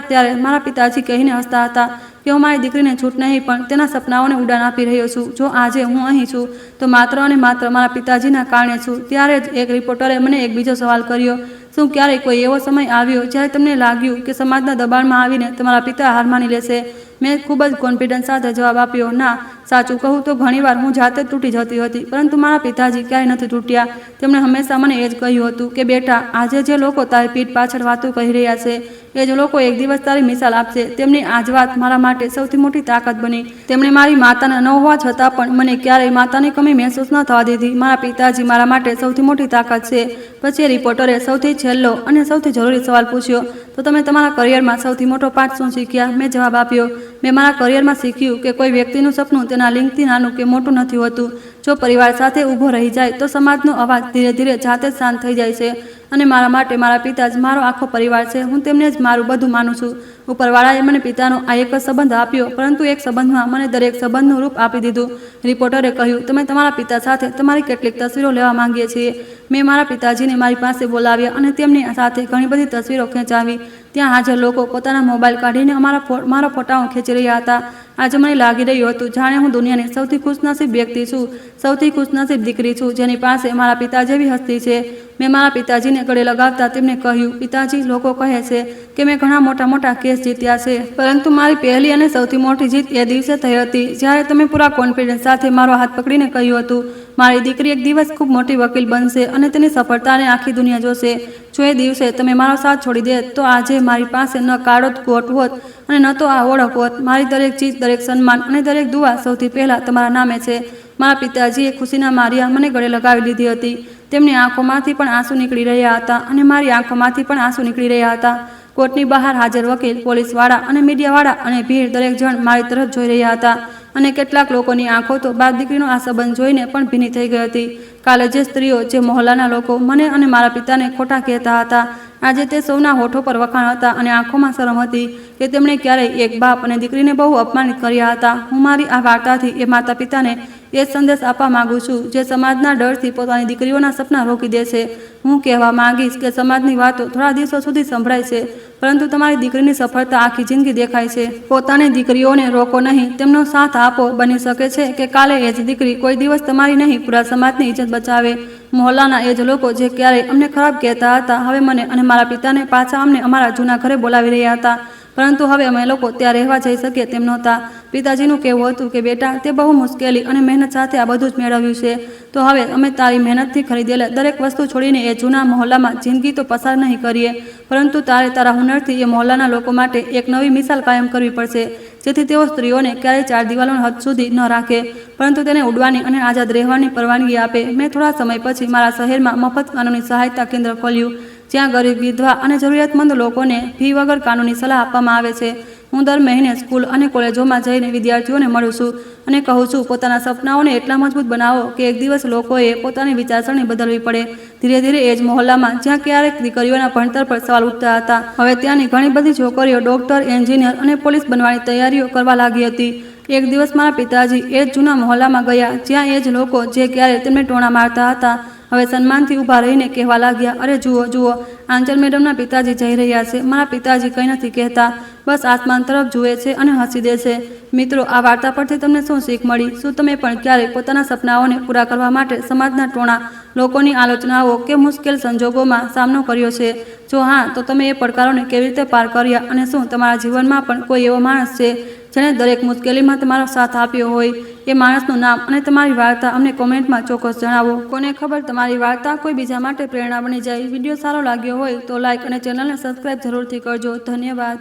ત્યારે મારા પિતાજી કહીને હસતા હતા કે હું મારી દીકરીને છૂટ નહીં પણ તેના સપનાઓને ઉડાન આપી રહ્યો છું. જો આજે હું અહીં છું તો માત્ર અને માત્ર મારા પિતાજીના કારણે છું. ત્યારે જ એક રિપોર્ટરે મને એક બીજો સવાલ કર્યો, શું ક્યારેય કોઈ એવો સમય આવ્યો જ્યારે તમને લાગ્યું કે સમાજના દબાણમાં આવીને તમારા પિતા હાર માની લેશે? મેં ખૂબ જ કોન્ફિડન્સ સાથે જવાબ આપ્યો, ના. સાચું કહું તો ઘણીવાર હું જાતે જ તૂટી જતી હતી, પરંતુ મારા પિતાજી ક્યારેય નથી તૂટ્યા. તેમણે હંમેશા મને એ જ કહ્યું હતું કે બેટા, આજે જે લોકો તારી પીઠ પાછળ વાતો કહી રહ્યા છે એ જ લોકો એક દિવસ તારી મિસાલ આપશે. તેમની આ જ વાત મારા માટે સૌથી મોટી તાકાત બની. તેમણે મારી માતાના ન હોવા છતાં પણ મને ક્યારેય માતાની કમી મહેસૂસ ન થવા દીધી. મારા પિતાજી મારા માટે સૌથી મોટી તાકાત છે. પછી રિપોર્ટરે સૌથી છેલ્લો અને સૌથી જરૂરી સવાલ પૂછ્યો, તો તમે તમારા કરિયરમાં સૌથી મોટો પાઠ શું શીખ્યા? મેં જવાબ આપ્યો, મેં મારા કરિયરમાં શીખ્યું કે કોઈ વ્યક્તિનું સપનું તેના લિંકથી નાનું કે મોટું નથી હોતું. જો પરિવાર સાથે ઊભો રહી જાય તો સમાજનો અવાજ ધીરે ધીરે જાતે જ શાંત થઈ જાય છે. અને મારા માટે મારા પિતા જ મારો આખો પરિવાર છે. હું તેમને જ મારું બધું માનું છું. ઉપરવાળાએ મને પિતાનો આ એક જ સંબંધ આપ્યો, પરંતુ એક સંબંધમાં મને દરેક સંબંધનું રૂપ આપી દીધું. રિપોર્ટરે કહ્યું, તમે તમારા પિતા સાથે તમારી કેટલીક તસવીરો લેવા માંગીએ છીએ. મેં મારા પિતાજીને મારી પાસે બોલાવ્યા અને તેમની સાથે ઘણી બધી તસવીરો ખેંચાવી. ત્યાં હાજર લોકો પોતાના મોબાઈલ કાઢીને મારા ફોટાઓ ખેંચી રહ્યા હતા. આજે મને લાગી રહ્યું હતું જાણે હું દુનિયાની સૌથી ખુશનસીબ વ્યક્તિ છું, સૌથી ખુશનસીબ દીકરી છું જેની પાસે મારા પિતા જેવી હસ્તી છે. મેં મારા પિતાજીને ગળે લગાવતા તેમને કહ્યું, પિતાજી, લોકો કહે છે કે મેં ઘણા મોટા કેસ જીત્યા છે, પરંતુ મારી પહેલી અને સૌથી મોટી જીત એ દિવસે થઈ હતી જ્યારે તમે પૂરા કોન્ફિડન્સ સાથે મારો હાથ પકડીને કહ્યું હતું, મારી દીકરી એક દિવસ ખૂબ મોટી વકીલ બનશે અને તેની સફળતાને આખી દુનિયા જોશે. જો એ દિવસે તમે મારો સાથ છોડી દે તો આજે મારી પાસે ન કાળો કોટ હોત અને ન તો આ ઓળખ હોત. મારી દરેક ચીજ, દરેક સન્માન અને દરેક દુઆ સૌથી પહેલાં તમારા નામે છે. મારા પિતાજીએ ખુશીના માર્યા મને ગળે લગાવી લીધી હતી. તેમની આંખોમાંથી પણ આંસુ નીકળી રહ્યા હતા અને મારી આંખોમાંથી પણ આંસુ નીકળી રહ્યા હતા. કોર્ટની બહાર હાજર વકીલ, પોલીસવાળા અને મીડિયાવાળા અને ભીડ, દરેક જણ મારી તરફ જોઈ રહ્યા હતા. અને કેટલાક લોકોની આંખો તો બાપ દીકરીનો આ સંબંધ જોઈને પણ ભીની થઈ ગઈ હતી. કાલે જે સ્ત્રીઓ, જે મહોલ્લાના લોકો મને અને મારા પિતાને ખોટા કહેતા હતા, આજે તે સૌના હોઠો પર વખાણ હતા અને આંખોમાં શરમ હતી કે તેમણે ક્યારેય એક બાપ અને દીકરીને બહુ અપમાનિત કર્યા હતા. હું મારી આ વાર્તાથી એ માતા પિતાને એ સંદેશ આપવા માંગુ છું જે સમાજના ડરથી પોતાની દીકરીઓના સપના રોકી દે છે. હું કહેવા માંગીશ કે સમાજની વાતો થોડા દિવસો સુધી સંભળાય છે, પરંતુ તમારી દીકરીની સફળતા આખી જિંદગી દેખાય છે. પોતાની દીકરીઓને રોકો નહીં, તેમનો સાથ આપો. બની શકે છે કે કાલે એ જ દીકરી કોઈ દિવસ તમારી નહીં, પૂરા સમાજની ઇજ્જત બચાવે. મહોલ્લાના એ જ લોકો જે ક્યારેય અમને ખરાબ કહેતા હતા, હવે મને અને મારા પિતાને પાછા અમને અમારા જૂના ઘરે બોલાવી રહ્યા હતા. પરંતુ હવે અમે લોકો ત્યાં રહેવા જઈ શકીએ તેમ નહોતા. પિતાજીનું કહેવું હતું કે બેટા, તે બહુ મુશ્કેલી અને મહેનત સાથે આ બધું જ મેળવ્યું છે, તો હવે અમે તારી મહેનતથી ખરીદેલા દરેક વસ્તુ છોડીને એ જૂના મહોલ્લામાં જિંદગી તો પસાર નહીં કરીએ, પરંતુ તારે તારા હુનરથી એ મહોલ્લાના લોકો માટે એક નવી મિસાલ કાયમ કરવી પડશે, જેથી તેઓ સ્ત્રીઓને ક્યારેય ચાર દિવાલોના હદ સુધી ન રાખે, પરંતુ તેને ઉડવાની અને આઝાદ રહેવાની પરવાનગી આપે. મેં થોડા સમય પછી મારા શહેરમાં મફત કાનૂની સહાયતા કેન્દ્ર ખોલ્યું, જ્યાં ગરીબ, વિધવા અને જરૂરિયાતમંદ લોકોને ફી વગર કાનૂની સલાહ આપવામાં આવે છે. હું દર મહિને સ્કૂલ અને કોલેજોમાં જઈને વિદ્યાર્થીઓને મળું છું અને કહું છું, પોતાના સપનાઓને એટલા મજબૂત બનાવો કે એક દિવસ લોકોએ પોતાની વિચારસરણી બદલવી પડે. ધીરે ધીરે એ જ મહોલ્લામાં જ્યાં ક્યારેક દીકરીઓના ભણતર પર સવાલ ઉઠતા હતા, હવે ત્યાંની ઘણી બધી છોકરીઓ ડોક્ટર, એન્જિનિયર અને પોલીસ બનવાની તૈયારીઓ કરવા લાગી હતી. એક દિવસ મારા પિતાજી એ જ જૂના મહોલ્લામાં ગયા, જ્યાં એ જ લોકો જે ક્યારે તેમને ટોણા મારતા હતા, હવે સન્માનથી ઊભા રહીને કહેવા લાગ્યા, અરે જુઓ જુઓ, આંચલ મેડમના પિતાજી જઈ રહ્યા છે. મારા પિતાજી કંઈ નથી કહેતા, બસ આસમાન તરફ જુએ છે અને હસી દે છે. મિત્રો, આ વાર્તા પરથી તમને શું શીખ મળી? શું તમે પણ ક્યારેય પોતાના સપનાઓને પૂરા કરવા માટે સમાજના ટોણા, લોકોની આલોચનાઓ કે મુશ્કેલ સંજોગોમાં સામનો કર્યો છે? જો હા, તો તમે એ પડકારોને કેવી રીતે પાર કર્યા? અને શું તમારા જીવનમાં પણ કોઈ એવો માણસ છે જેણે દરેક મુશ્કેલીમાં તમારો સાથ આપ્યો હોય એ માણસનું નામ અને તમારી વાર્તા અમને કોમેન્ટમાં ચોક્કસ જણાવો. કોને ખબર તમારી વાર્તા કોઈ બીજા માટે પ્રેરણા બની જાય. વિડીયો સારો લાગ્યો હોય તો લાઈક અને ચેનલને સબસ્ક્રાઇબ જરૂરથી કરજો. ધન્યવાદ.